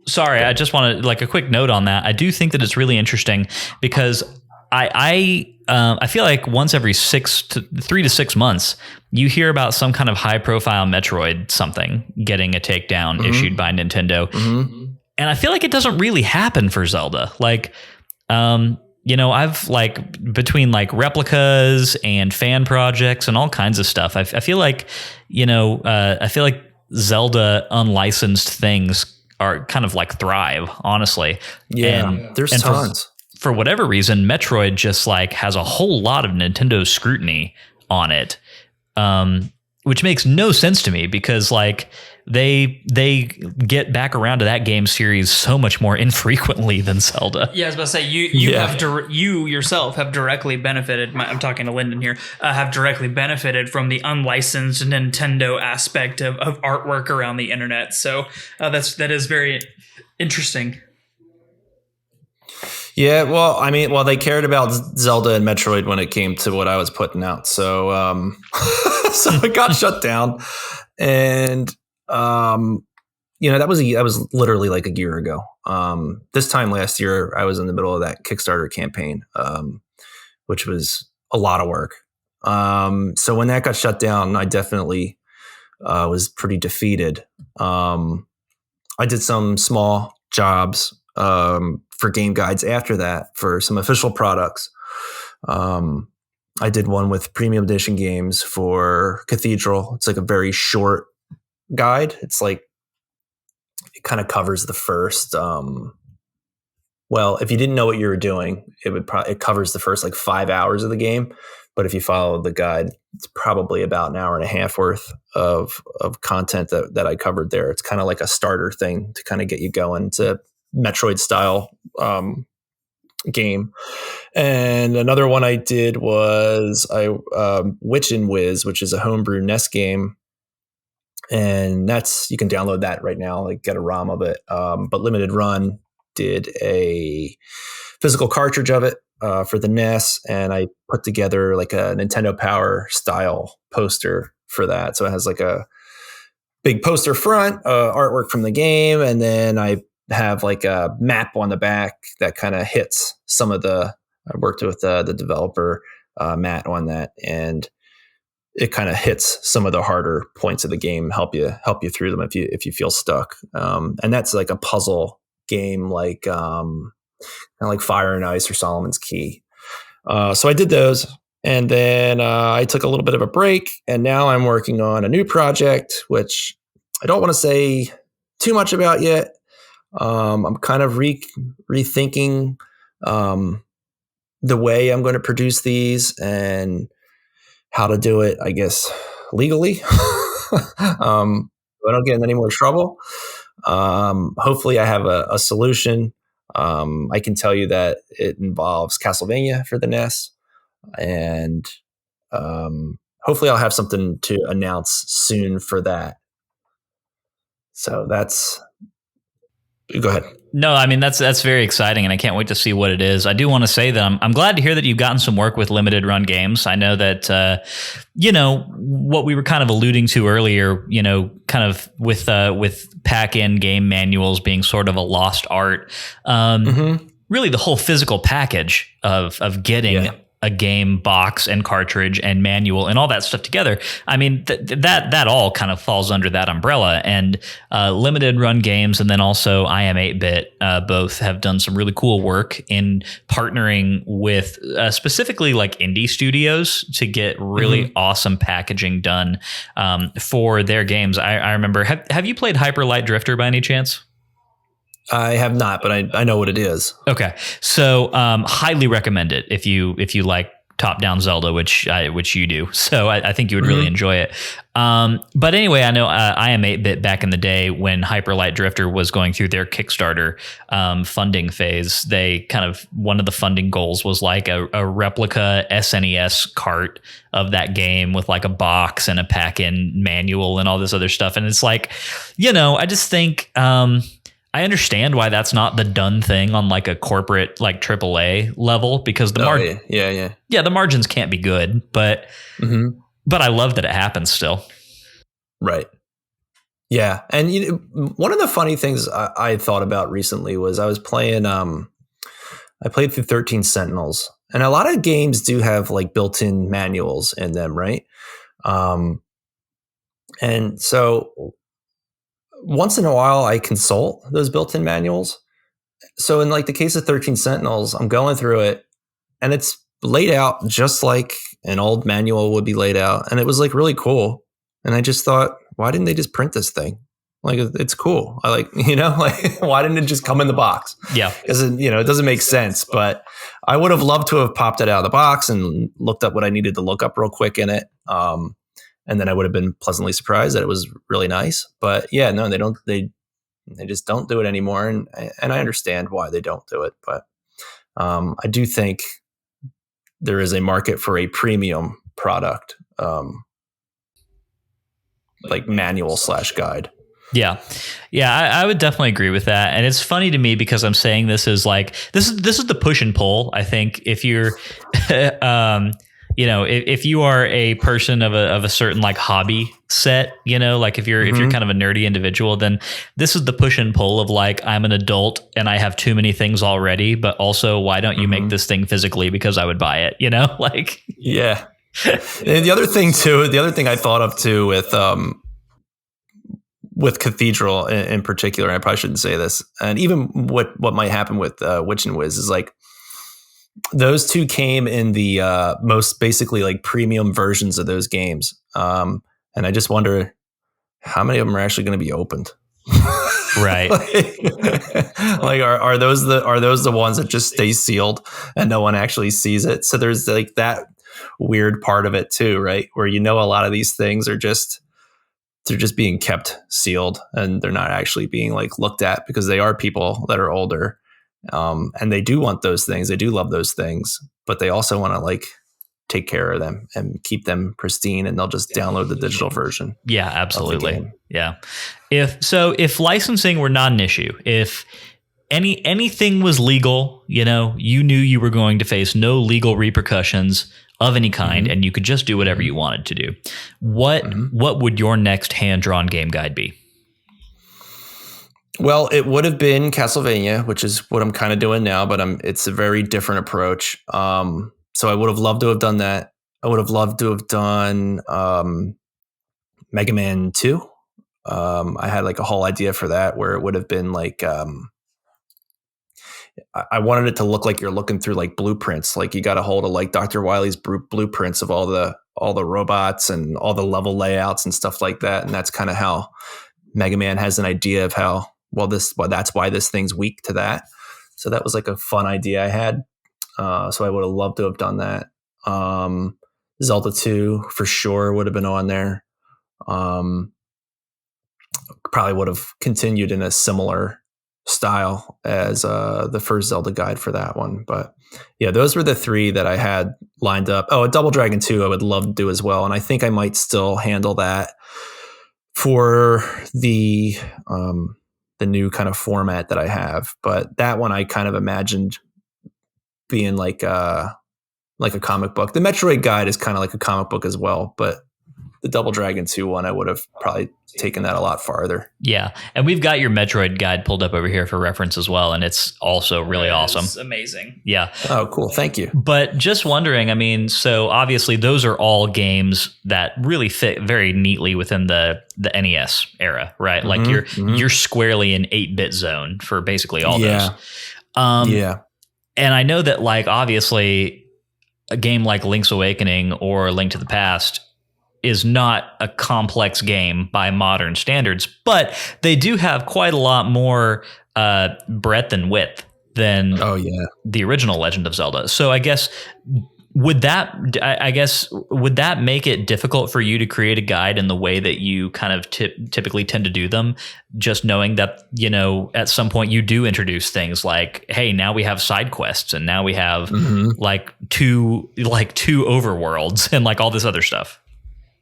Sorry, I just want to like a quick note on that. I do think that it's really interesting because I feel like once every 3 to 6 months, you hear about some kind of high profile Metroid something getting a takedown issued by Nintendo, and I feel like it doesn't really happen for Zelda. Like, I've like between like replicas and fan projects and all kinds of stuff. I feel like, Zelda unlicensed things are kind of like thrive, honestly. Yeah, there's tons. For whatever reason, Metroid just like has a whole lot of Nintendo scrutiny on it, which makes no sense to me because like they get back around to that game series so much more infrequently than Zelda. Yeah, I was about to say you yourself have directly benefited. I'm talking to Lyndon here. Have directly benefited from the unlicensed Nintendo aspect of artwork around the internet. So that is very interesting. Yeah, well, they cared about Zelda and Metroid when it came to what I was putting out. So, so it got shut down, and that was literally like a year ago. This time last year, I was in the middle of that Kickstarter campaign, which was a lot of work. So when that got shut down, I definitely was pretty defeated. I did some small jobs for game guides after that for some official products. I did one with premium edition games for Cathedral. It's like a very short guide. It's like it kind of covers the first if you didn't know what you were doing, it covers the first like 5 hours of the game, but if you follow the guide, it's probably about an hour and a half worth of content that I covered there. It's kind of like a starter thing to kind of get you going to Metroid style game. And another one I did was Witch and Whiz, which is a homebrew NES game. And you can download that right now, like get a ROM of it. But Limited Run did a physical cartridge of it for the NES, and I put together like a Nintendo Power style poster for that. So it has like a big poster front, artwork from the game, and then I have like a map on the back that kind of hits some of I worked with the developer, Matt, on that, and it kind of hits some of the harder points of the game, help you through them if you feel stuck. And that's like a puzzle game, like kind of like Fire and Ice or Solomon's Key. So I did those, and then I took a little bit of a break, and now I'm working on a new project, which I don't want to say too much about yet. I'm kind of rethinking the way I'm going to produce these and how to do it, I guess, legally. So I don't get in any more trouble. Hopefully I have a solution. I can tell you that it involves Castlevania for the NES, and hopefully I'll have something to announce soon for that. So go ahead. No, I mean, that's very exciting, and I can't wait to see what it is. I do want to say that I'm glad to hear that you've gotten some work with limited run games. I know that, what we were kind of alluding to earlier, kind of with pack-in game manuals being sort of a lost art. Really the whole physical package of getting a game box and cartridge and manual and all that stuff together. I mean, that all kind of falls under that umbrella, and limited run games. And then also I Am 8-Bit both have done some really cool work in partnering with specifically like indie studios to get really awesome packaging done for their games. I remember, have you played Hyper Light Drifter by any chance? I have not, but I know what it is. Okay, so highly recommend it if you like top-down Zelda, which you do. So I think you would really enjoy it. But anyway, I know I am 8-bit back in the day when Hyper Light Drifter was going through their Kickstarter funding phase. They kind of, one of the funding goals was like a replica SNES cart of that game with like a box and a pack-in manual and all this other stuff. And it's like, I just think I understand why that's not the done thing on like a corporate like AAA level, because the the margins can't be good, but I love that it happens still. Right. Yeah, and one of the funny things I thought about recently was I was playing. I played through 13 Sentinels, and a lot of games do have like built-in manuals in them, right? And so once in a while I consult those built-in manuals. So in like the case of 13 Sentinels, I'm going through it and it's laid out just like an old manual would be laid out. And it was like really cool. And I just thought, why didn't they just print this thing? Like, it's cool. I like, like, why didn't it just come in the box? Yeah. Because, it doesn't make sense. But I would have loved to have popped it out of the box and looked up what I needed to look up real quick in it. And then I would have been pleasantly surprised that it was really nice. But yeah, no, they just don't do it anymore. And I understand why they don't do it. But I do think there is a market for a premium product, like manual / guide. Yeah. I would definitely agree with that. And it's funny to me because I'm saying this is like, this is the push and pull. I think if you're, if you are a person of a certain like hobby set, like if you're kind of a nerdy individual, then this is the push and pull of like, I'm an adult and I have too many things already, but also why don't you make this thing physically because I would buy it, like. Yeah. And the other thing I thought of too with Cathedral in particular, and I probably shouldn't say this, and even what might happen with Witch and Wiz is like, those two came in the most basically like premium versions of those games. And I just wonder how many of them are actually going to be opened. Right. like are those the ones that just stay sealed and no one actually sees it? So there's like that weird part of it too, right? Where a lot of these things are just being kept sealed and they're not actually being like looked at because they are people that are older. And they do want those things. They do love those things, but they also want to like take care of them and keep them pristine, and they'll just download the digital version. Yeah, absolutely. Yeah. If licensing were not an issue, if anything was legal, you knew you were going to face no legal repercussions of any kind, and you could just do whatever you wanted to do. What would your next hand-drawn game guide be? Well, it would have been Castlevania, which is what I'm kind of doing now, but it's a very different approach. So I would have loved to have done that. I would have loved to have done Mega Man 2. I had like a whole idea for that where it would have been like I wanted it to look like you're looking through like blueprints, like you got a hold of like Dr. Wily's blueprints of all the robots and all the level layouts and stuff like that. And that's kind of how Mega Man has an idea of how. That's why this thing's weak to that. So that was like a fun idea I had. So I would have loved to have done that. Zelda 2 for sure would have been on there. Probably would have continued in a similar style as the first Zelda guide for that one. But yeah, those were the three that I had lined up. Oh, a Double Dragon 2 I would love to do as well. And I think I might still handle that for the new kind of format that I have. But that one I kind of imagined being like a comic book. The Metroid guide is kind of like a comic book as well, but the Double Dragon 2 one, I would have probably taken that a lot farther. Yeah. And we've got your Metroid guide pulled up over here for reference as well. And it's also really awesome. It's amazing. Yeah. Oh, cool. Thank you. But just wondering, so obviously those are all games that really fit very neatly within the NES era, right? Like you're squarely in 8-bit zone for basically all those. Yeah. And I know that like, obviously a game like Link's Awakening or Link to the Past is not a complex game by modern standards, but they do have quite a lot more breadth and width than the original Legend of Zelda. So I guess would that make it difficult for you to create a guide in the way that you kind of typically tend to do them, just knowing that, you know, at some point you do introduce things like, hey, now we have side quests and now we have like two overworlds and like all this other stuff.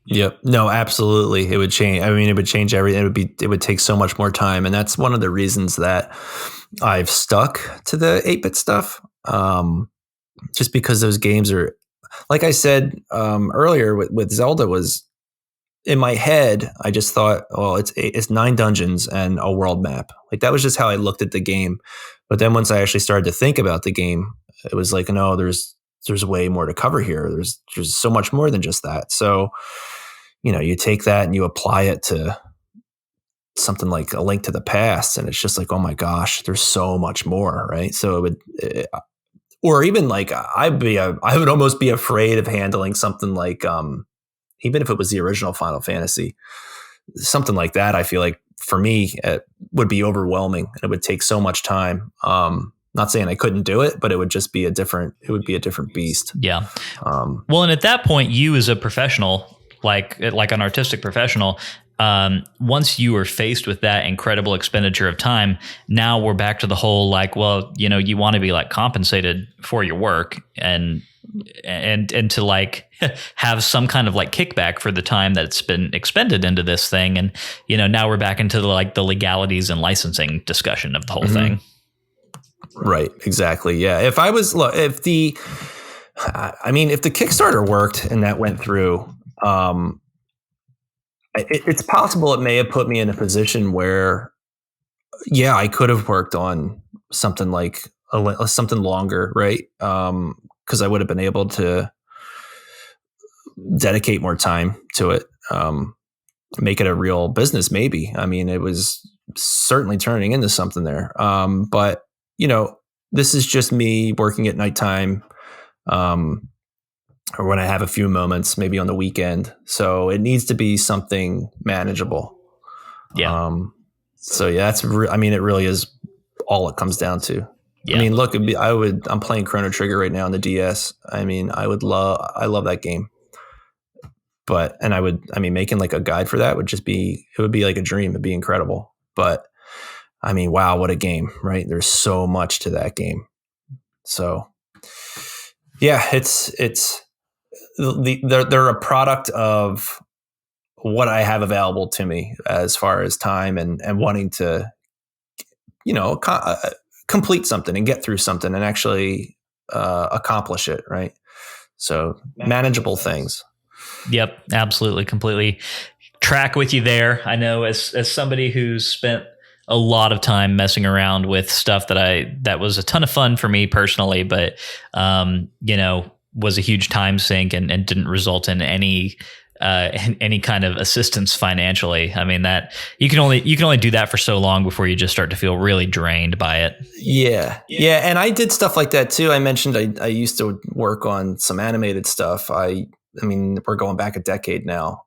Yep. No, absolutely. It would change. I mean, it would change everything. It would take so much more time. And that's one of the reasons that I've stuck to the 8-bit stuff. Just because those games are, like I said earlier with Zelda, was in my head, I just thought, well, it's 9 dungeons and a world map. Like that was just how I looked at the game. But then once I actually started to think about the game, it was like, no, there's way more to cover here. There's so much more than just that. So, you know, you take that and you apply it to something like A Link to the Past, and it's just like, oh my gosh, there's so much more, right? So or even like I would almost be afraid of handling something like even if it was the original Final Fantasy, something like that. I feel like for me it would be overwhelming and it would take so much time. Not saying I couldn't do it, but it would just be a different beast. Yeah. Well, and at that point, you as a professional, like an artistic professional, once you were faced with that incredible expenditure of time, now we're back to the whole, like, well, you know, you want to be like compensated for your work and to like have some kind of like kickback for the time that's been expended into this thing. And, you know, now we're back into the legalities and licensing discussion of the whole thing. Right. Exactly. Yeah. If the Kickstarter worked and that went through, it's possible it may have put me in a position where, yeah, I could have worked on something like something longer, right? Because I would have been able to dedicate more time to it, make it a real business. Maybe. I mean, it was certainly turning into something there. But you know, this is just me working at nighttime. Or when I have a few moments, maybe on the weekend. So it needs to be something manageable. Yeah. So yeah, it really is all it comes down to. Yeah. I mean, look, I'm playing Chrono Trigger right now on the DS. I mean, I love that game. Making like a guide for that would be like a dream. It'd be incredible. But I mean, wow, what a game, right? There's so much to that game. So yeah, they're a product of what I have available to me as far as time and wanting to, you know, complete something and get through something and actually accomplish it. Right. So manageable things. Yep. Absolutely. Completely track with you there. I know as somebody who's spent a lot of time messing around with stuff that was a ton of fun for me personally, but, you know, was a huge time sink and didn't result in any kind of assistance financially. I mean, that you can only do that for so long before you just start to feel really drained by it. Yeah. And I did stuff like that too. I mentioned I used to work on some animated stuff. I mean, we're going back a decade now.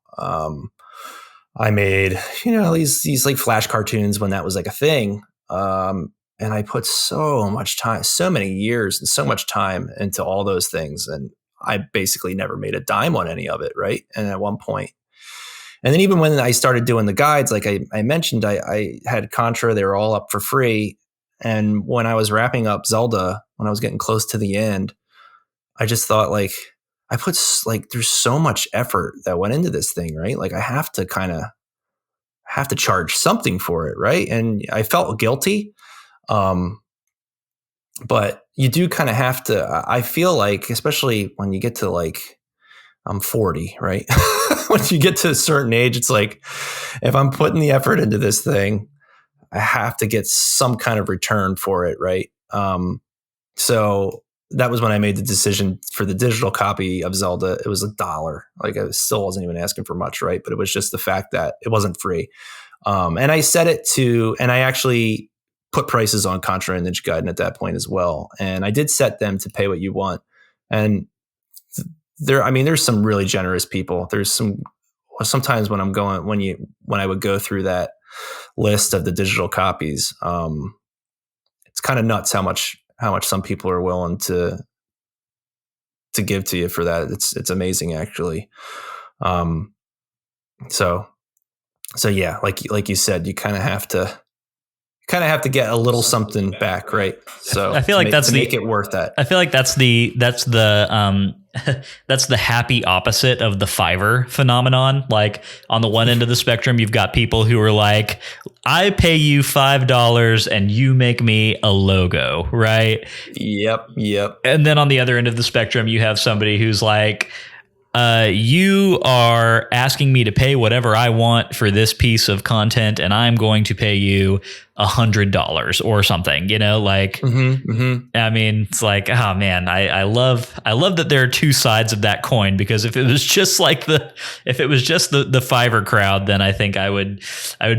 I made, you know, these like Flash cartoons when that was like a thing. And I put so much time, so many years and so much time into all those things. And I basically never made a dime on any of it. Right. And at one point, and then even when I started doing the guides, like I mentioned, I had Contra, they were all up for free. And when I was wrapping up Zelda, when I was getting close to the end, I just thought like, I put like, there's so much effort that went into this thing, right? Like I have to charge something for it. Right. And I felt guilty. But you do kind of have to, I feel like, especially when you get to like, I'm 40, right? Once you get to a certain age, it's like, if I'm putting the effort into this thing, I have to get some kind of return for it. Right. So that was when I made the decision for the digital copy of Zelda. It was $1. Like I still wasn't even asking for much. Right. But it was just the fact that it wasn't free. And I set it to, and I actually put prices on Contra and Ninja Gaiden at that point as well. And I did set them to pay what you want. And there's some really generous people. There's sometimes when I would go through that list of the digital copies, it's kind of nuts how much some people are willing to give to you for that. It's amazing, actually. So yeah, like you said, you kind of have to get a little something back, right? So I feel like to make it worth that. I feel like that's the that's the happy opposite of the Fiverr phenomenon. Like on the one end of the spectrum, you've got people who are like, I pay you $5 and you make me a logo, right? Yep. And then on the other end of the spectrum, you have somebody who's like, you are asking me to pay whatever I want for this piece of content, and I'm going to pay you $100 or something, like, I mean, it's like, oh man, I love that there are two sides of that coin, because if it was just the Fiverr crowd, then I think I would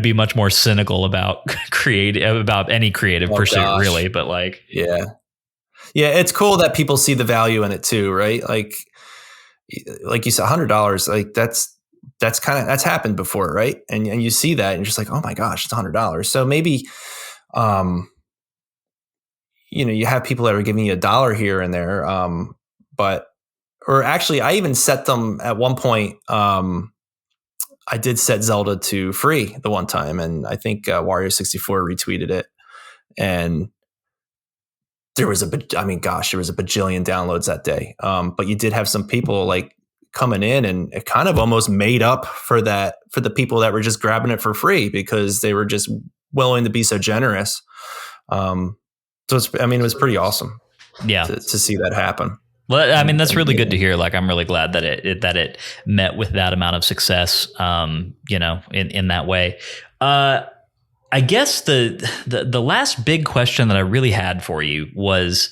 be much more cynical about any creative pursuit, really. But like, yeah, it's cool that people see the value in it too, right? Like you said, $100, like that's happened before, right? And you see that and you're just like, oh my gosh, it's $100. So maybe, you have people that are giving you $1 here and there. Or actually I even set them at one point. I did set Zelda to free the one time, and I think Wario64 retweeted it, and there was a bajillion downloads that day. But you did have some people like coming in, and it kind of almost made up for that, for the people that were just grabbing it for free because they were just willing to be so generous. So it was pretty awesome. Yeah. To see that happen. Well, I mean, that's really good to hear. Like, I'm really glad that it met with that amount of success, in that way. I guess the last big question that I really had for you was,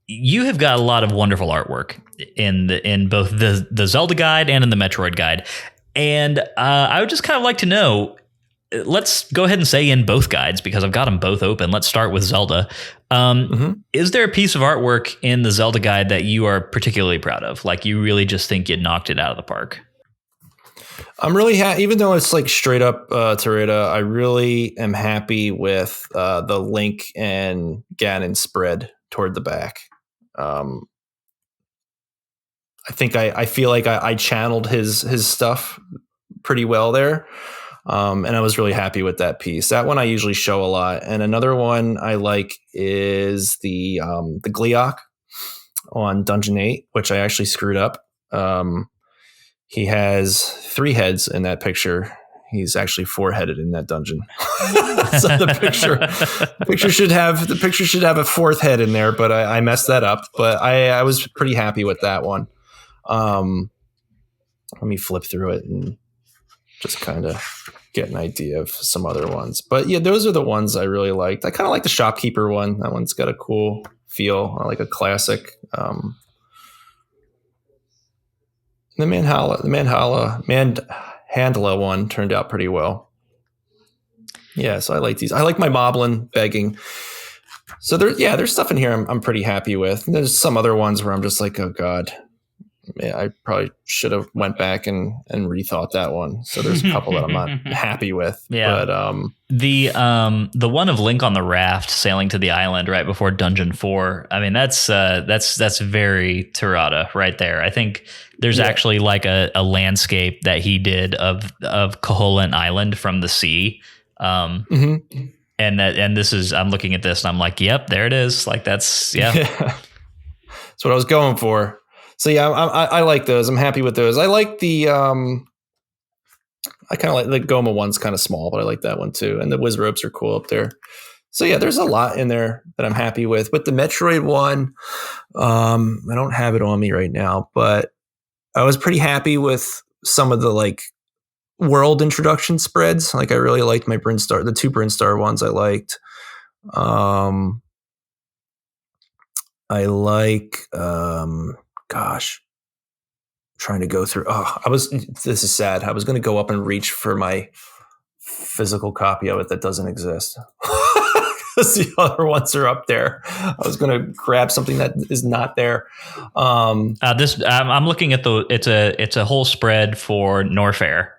you have got a lot of wonderful artwork in both the Zelda guide and in the Metroid guide. And I would just kind of like to know, let's go ahead and say in both guides, because I've got them both open. Let's start with Zelda. Is there a piece of artwork in the Zelda guide that you are particularly proud of? Like, you really just think you knocked it out of the park? I'm really happy, even though it's like straight up Terada, I really am happy with the Link and Ganon spread toward the back. I think I feel like I channeled his stuff pretty well there. And I was really happy with that piece. That one I usually show a lot. And another one I like is the Gleeok on Dungeon 8, which I actually screwed up. He has 3 heads in that picture. He's actually 4-headed in that dungeon. So the picture should have a 4th head in there, but I messed that up. But I was pretty happy with that one. Let me flip through it and just kind of get an idea of some other ones. But yeah, those are the ones I really liked. I kind of like the shopkeeper one. That one's got a cool feel, like a classic. The Mandala one turned out pretty well. Yeah, so I like these. I like my Moblin begging. So there's stuff in here I'm pretty happy with. And there's some other ones where I'm just like, oh God, I probably should have went back and rethought that one. So there's a couple that I'm not happy with. Yeah. But the one of Link on the raft sailing to the island right before Dungeon 4. I mean, that's very Terada right there. I think there's actually like a landscape that he did of Koholint Island from the sea. And this is, I'm looking at this and I'm like, yep, there it is. Like that's That's what I was going for. So yeah, I like those. I'm happy with those. I like the I kind of like the Goma one's kind of small, but I like that one too. And the Wiz ropes are cool up there. So yeah, there's a lot in there that I'm happy with. But the Metroid one, I don't have it on me right now, but I was pretty happy with some of the like world introduction spreads. Like I really liked my Brinstar, the 2 Brinstar ones I liked. I like trying to go through. This is sad. I was going to go up and reach for my physical copy of it that doesn't exist. Because the other ones are up there. I was going to grab something that is not there. I'm looking at it's a whole spread for Norfair.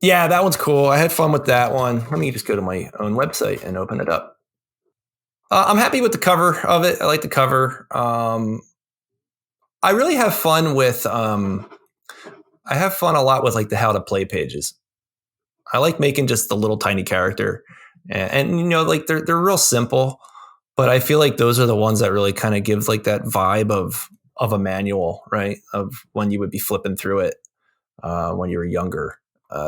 Yeah, that one's cool. I had fun with that one. Let me just go to my own website and open it up. I'm happy with the cover of it. I like the cover. I really have fun with. I have fun a lot with like the how to play pages. I like making just the little tiny character, and you know, like they're real simple, but I feel like those are the ones that really kind of give like that vibe of a manual, right? Of when you would be flipping through it when you were younger.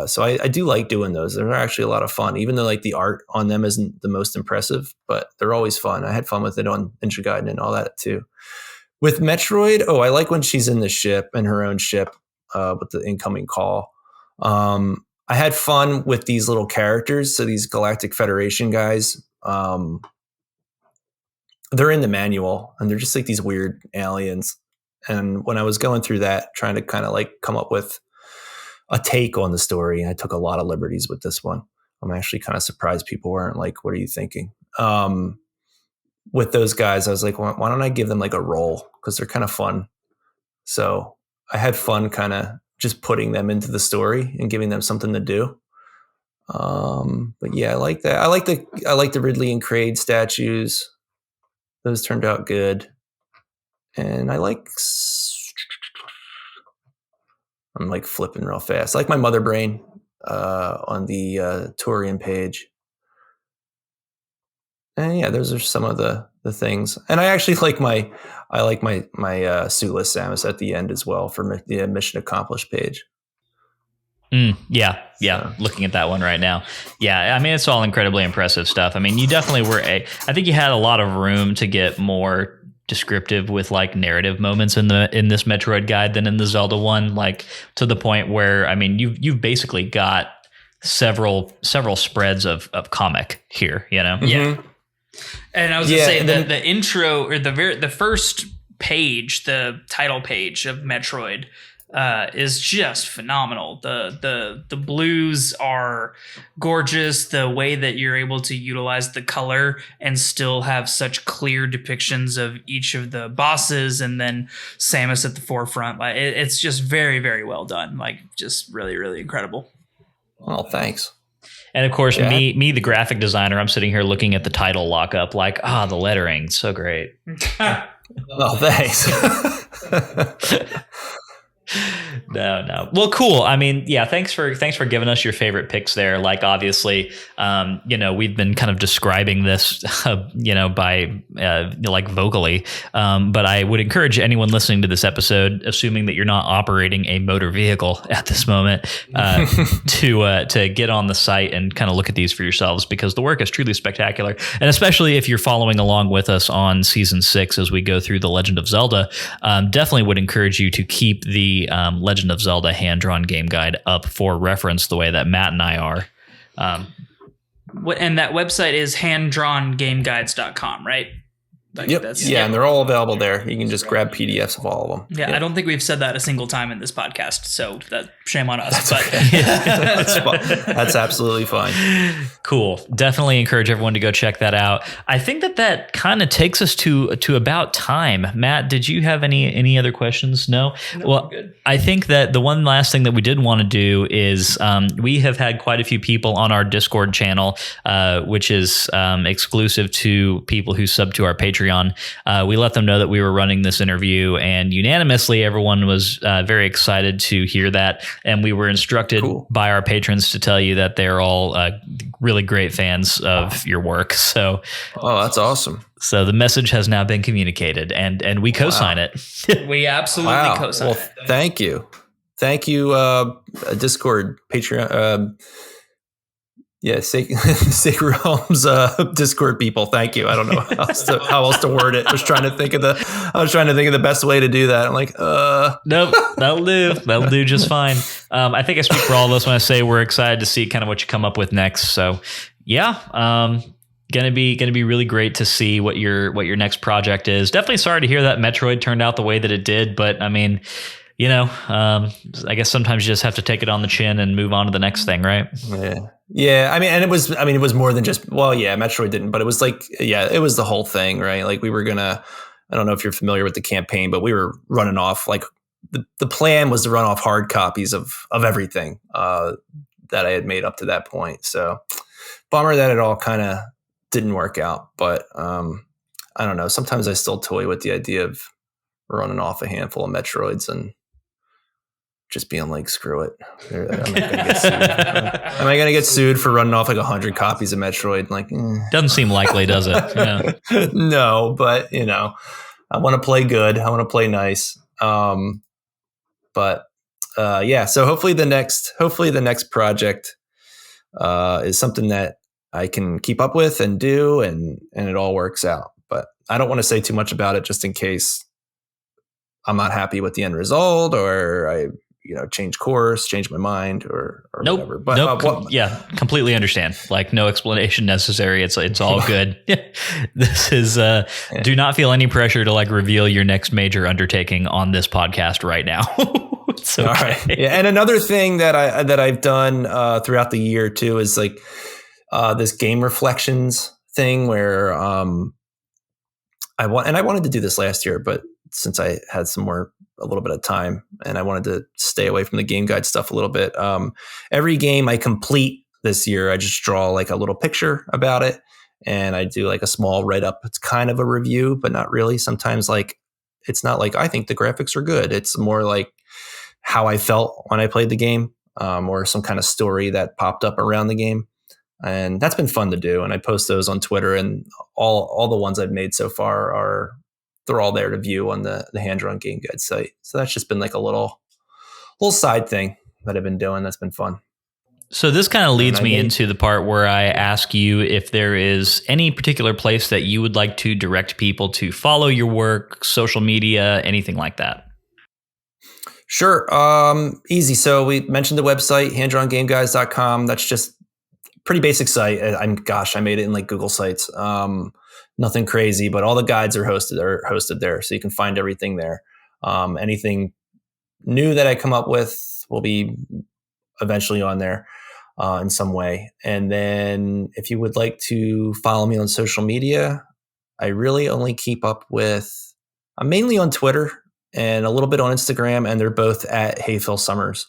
So I do like doing those. They're actually a lot of fun, even though like the art on them isn't the most impressive, but they're always fun. I had fun with it on Ninja Gaiden and all that too. With Metroid, I like when she's in the ship, in her own ship, with the incoming call. I had fun with these little characters. So these Galactic Federation guys, they're in the manual and they're just like these weird aliens. And when I was going through that, trying to kind of like come up with a take on the story, I took a lot of liberties with this one. I'm actually kind of surprised people weren't like, what are you thinking? With those guys, I was like, why don't I give them like a role? Because they're kind of fun. So I had fun kind of just putting them into the story and giving them something to do. But yeah, I like that. I like the Ridley and Craig statues. Those turned out good. And I'm like flipping real fast. I like my Mother Brain on the Torian page. And yeah, those are some of the things. And I actually like my Suitless Samus at the end as well for the mission accomplished page. Yeah. So. Looking at that one right now. Yeah, I mean, it's all incredibly impressive stuff. I mean, you definitely I think you had a lot of room to get more descriptive with like narrative moments in this Metroid guide than in the Zelda one, like to the point where, I mean, you've basically got several spreads of comic here, you know? Yeah. And I was gonna say that the intro or the first page, the title page of Metroid, is just phenomenal. The blues are gorgeous. The way that you're able to utilize the color and still have such clear depictions of each of the bosses, and then Samus at the forefront. Like it's just very, very well done. Like just really, really incredible. Oh, thanks. And of course, me, the graphic designer, I'm sitting here looking at the title lockup, like, the lettering, so great. Oh, thanks. No. Well, cool. I mean, yeah, thanks for giving us your favorite picks there. Like, obviously, we've been kind of describing this, by like vocally. But I would encourage anyone listening to this episode, assuming that you're not operating a motor vehicle at this moment, to get on the site and kind of look at these for yourselves, because the work is truly spectacular. And especially if you're following along with us on season 6 as we go through The Legend of Zelda, definitely would encourage you to keep the Legend of Zelda hand-drawn game guide up for reference the way that Matt and I are. And that website is handdrawngameguides.com, right? Yep. And they're all available there. You can just grab PDFs of all of them. Yeah, I don't think we've said that a single time in this podcast, so shame on us. That's absolutely fine. Cool. Definitely encourage everyone to go check that out. I think that kind of takes us to about time. Matt, did you have any other questions? No? Well, good. I think that the one last thing that we did want to do is we have had quite a few people on our Discord channel, which is exclusive to people who sub to our Patreon. We let them know that we were running this interview, and unanimously everyone was very excited to hear that. And we were instructed by our patrons to tell you that they're all really great fans of your work. So, that's awesome. So the message has now been communicated, and we co-sign it. We absolutely co-sign it. Thank you. Discord, Patreon. Sacred Realms Discord people. Thank you. I don't know how else to word it. I was trying to think of the best way to do that. I'm like, nope, that'll do. That'll do just fine. I think I speak for all of us when I say we're excited to see kind of what you come up with next. So, yeah, gonna be really great to see what your next project is. Definitely sorry to hear that Metroid turned out the way that it did, but I mean, I guess sometimes you just have to take it on the chin and move on to the next thing, right? Yeah. I mean, and it was more than just, Metroid didn't, but it was like, it was the whole thing, right? Like we were I don't know if you're familiar with the campaign, but we were running off, like the plan was to run off hard copies of everything that I had made up to that point. So bummer that it all kind of didn't work out. But I don't know. Sometimes I still toy with the idea of running off a handful of Metroids and just being like, screw it. I'm not gonna get sued. Am I going to get sued for running off like 100 copies of Metroid? Like, Doesn't seem likely, does it? Yeah. No, but I want to play good. I want to play nice. But so hopefully the next project is something that I can keep up with and do, and it all works out. But I don't want to say too much about it just in case I'm not happy with the end result, or I change course, change my mind, or whatever. But completely understand. Like, no explanation necessary. It's all good. This is do not feel any pressure to like reveal your next major undertaking on this podcast right now. It's okay. All right. Yeah, and another thing that I've done throughout the year too is like this game reflections thing where I wanted to do this last year, but since I had a little bit of time and I wanted to stay away from the game guide stuff a little bit. Every game I complete this year, I just draw like a little picture about it, and I do like a small write up. It's kind of a review, but not really. Sometimes like, it's not like I think the graphics are good. It's more like how I felt when I played the game, or some kind of story that popped up around the game. And that's been fun to do. And I post those on Twitter, and all the ones I've made so far they're all there to view on the Hand-Drawn Game Guide site. So that's just been like a little side thing that I've been doing. That's been fun. So this kind of leads me into the part where I ask you if there is any particular place that you would like to direct people to follow your work, social media, anything like that. Sure. Easy. So we mentioned the website, handdrawngameguides.com. That's just a pretty basic site. I made it in like Google Sites. Nothing crazy, but all the guides are hosted there. So you can find everything there. Anything new that I come up with will be eventually on there in some way. And then if you would like to follow me on social media, I really only keep up I'm mainly on Twitter and a little bit on Instagram, and they're both at Hey Phil Summers.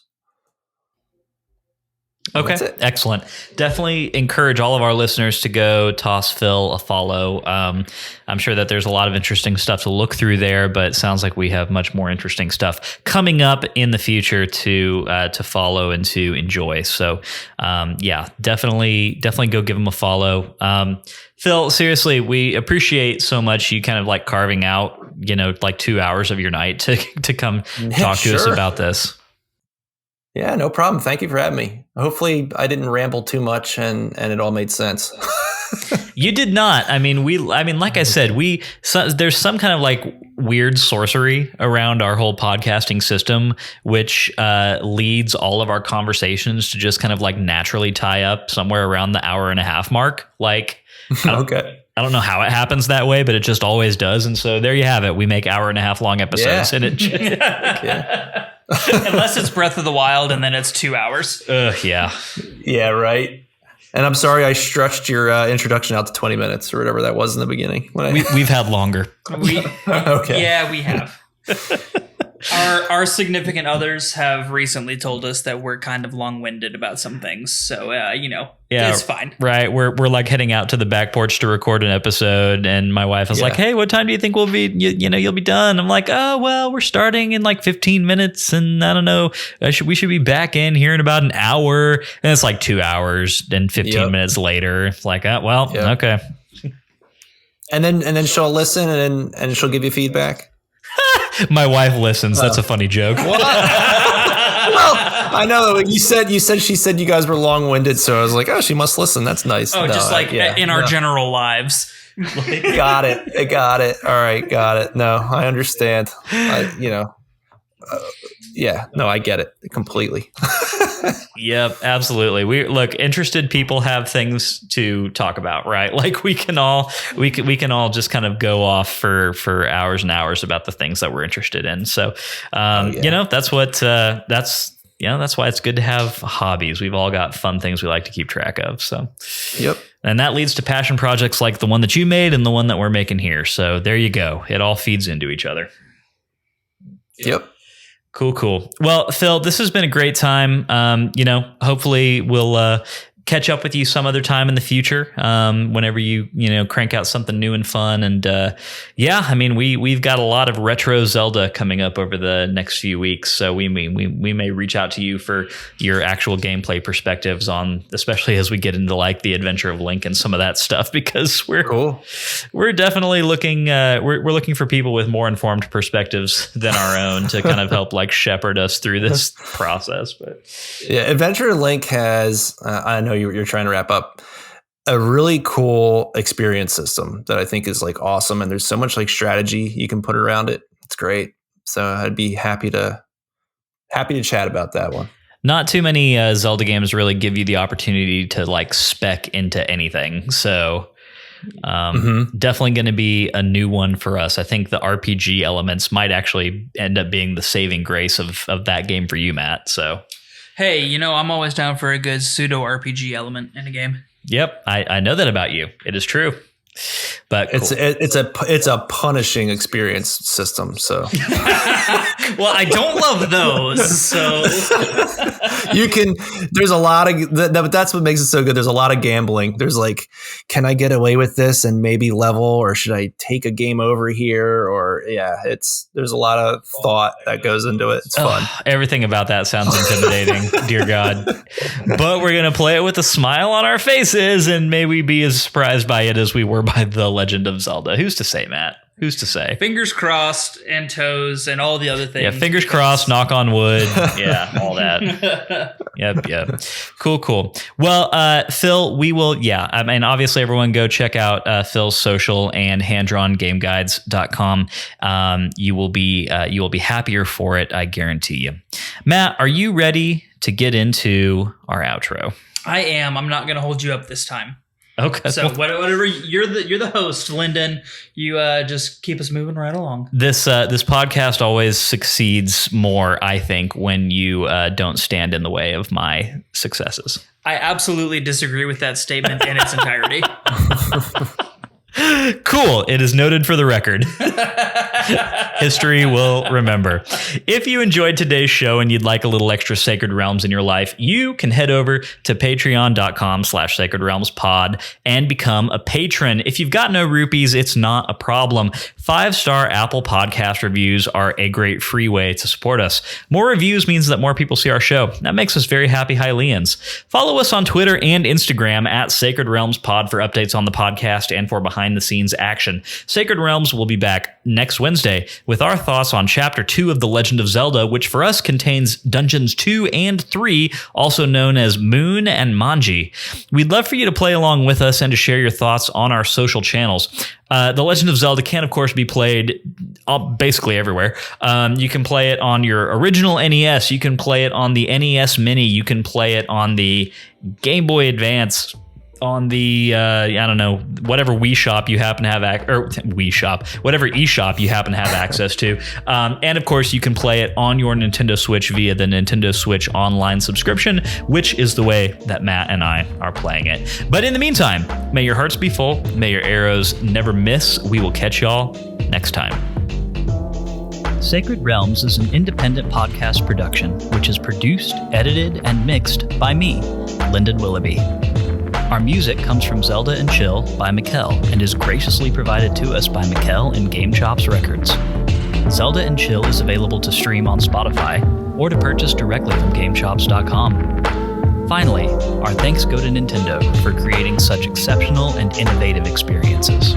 Okay, excellent. Definitely encourage all of our listeners to go toss Phil a follow. I'm sure that there's a lot of interesting stuff to look through there, but it sounds like we have much more interesting stuff coming up in the future to follow and to enjoy. So, definitely go give him a follow. Phil, seriously, we appreciate so much you kind of like carving out, like 2 hours of your night to come talk to us about this. Yeah, no problem. Thank you for having me. Hopefully I didn't ramble too much and it all made sense. You did not. Like I said, there's some kind of like weird sorcery around our whole podcasting system, which leads all of our conversations to just kind of like naturally tie up somewhere around the hour and a half mark. Like, okay. I don't know how it happens that way, but it just always does. And so there you have it. We make hour and a half long episodes, and it. Yeah. Unless it's Breath of the Wild, and then it's 2 hours. Yeah. Yeah, right. And I'm sorry I stretched your introduction out to 20 minutes or whatever that was in the beginning. We've had longer. Okay. Yeah, we have. Our significant others have recently told us that we're kind of long-winded about some things. So, it's fine. Right. We're like heading out to the back porch to record an episode. And my wife is like, hey, what time do you think we'll be, you'll be done? I'm like, oh, well, we're starting in like 15 minutes. And I don't know, we should be back in here in about an hour. And it's like 2 hours and 15 minutes later. It's like, okay. And then she'll listen and she'll give you feedback. My wife listens. That's a funny joke. Well, I know you said she said you guys were long-winded, so I was like, oh, she must listen. That's nice. Oh, in our general lives. Got it. All right, got it. No, I understand. I get it completely. Yep, absolutely. Interested people have things to talk about, right? Like we can all just kind of go off for hours and hours about the things that we're interested in. So, that's why it's good to have hobbies. We've all got fun things we like to keep track of. So, yep. And that leads to passion projects like the one that you made and the one that we're making here. So there you go. It all feeds into each other. Yep. Cool. Well, Phil, this has been a great time. Hopefully we'll catch up with you some other time in the future, whenever you crank out something new and fun. And I mean, we've got a lot of retro Zelda coming up over the next few weeks, so we may reach out to you for your actual gameplay perspectives on, especially as we get into like the Adventure of Link and some of that stuff, because we're definitely looking we're looking for people with more informed perspectives than our own to kind of help like shepherd us through this process. But yeah, Adventure of Link has I know you're trying to wrap up, a really cool experience system that I think is like awesome, and there's so much like strategy you can put around it. It's great. So I'd be happy to chat about that one. Not too many Zelda games really give you the opportunity to like spec into anything. So definitely going to be a new one for us. I think the RPG elements might actually end up being the saving grace of that game for you, Matt. So, hey, I'm always down for a good pseudo RPG element in a game. Yep, I know that about you. It is true. But cool. it's a punishing experience system. So, well, I don't love those. So there's a lot of that. That's what makes it so good. There's a lot of gambling. There's like, can I get away with this and maybe level, or should I take a game over here? Or there's a lot of thought that goes into it. It's fun. Everything about that sounds intimidating, dear God. But we're gonna play it with a smile on our faces, and may we be as surprised by it as we were by The Legend of Zelda. Who's to say, Matt? Who's to say? Fingers crossed and toes and all the other things. Yeah, fingers crossed, knock on wood. Yeah, all that. Yep. Cool. Well, Phil, we will, I mean, obviously everyone go check out Phil's social and handrawngameguides.com. You will be happier for it, I guarantee you. Matt, are you ready to get into our outro? I am. I'm not going to hold you up this time. Okay. So whatever, you're the host, Lyndon. You just keep us moving right along. This podcast always succeeds more, I think, when you don't stand in the way of my successes. I absolutely disagree with that statement in its entirety. Cool. It is noted for the record. History will remember. If you enjoyed today's show and you'd like a little extra Sacred Realms in your life, you can head over to patreon.com/Sacred Realms Pod and become a patron. If you've got no rupees, it's not a problem. 5-star Apple Podcast reviews are a great free way to support us. More reviews means that more people see our show. That makes us very happy Hylians. Follow us on Twitter and Instagram at Sacred Realms Pod for updates on the podcast and for behind the scenes action. Sacred Realms will be back next Wednesday with our thoughts on Chapter 2 of The Legend of Zelda, which for us contains Dungeons 2 and 3, also known as Moon and Manji. We'd love for you to play along with us and to share your thoughts on our social channels. The Legend of Zelda can, of course, be played basically everywhere. You can play it on your original NES. You can play it on the NES Mini. You can play it on the Game Boy Advance, on the whatever Wii shop you happen to have whatever eShop you happen to have access to, and of course you can play it on your Nintendo Switch via the Nintendo Switch Online subscription, which is the way that Matt and I are playing it. But in the meantime, may your hearts be full, may your arrows never miss. We will catch y'all next time. Sacred Realms is an independent podcast production which is produced, edited, and mixed by me, Lyndon Willoughby. Our music comes from Zelda and Chill by Mikkel and is graciously provided to us by Mikkel and Game Chops Records. Zelda and Chill is available to stream on Spotify or to purchase directly from GameChops.com. Finally, our thanks go to Nintendo for creating such exceptional and innovative experiences.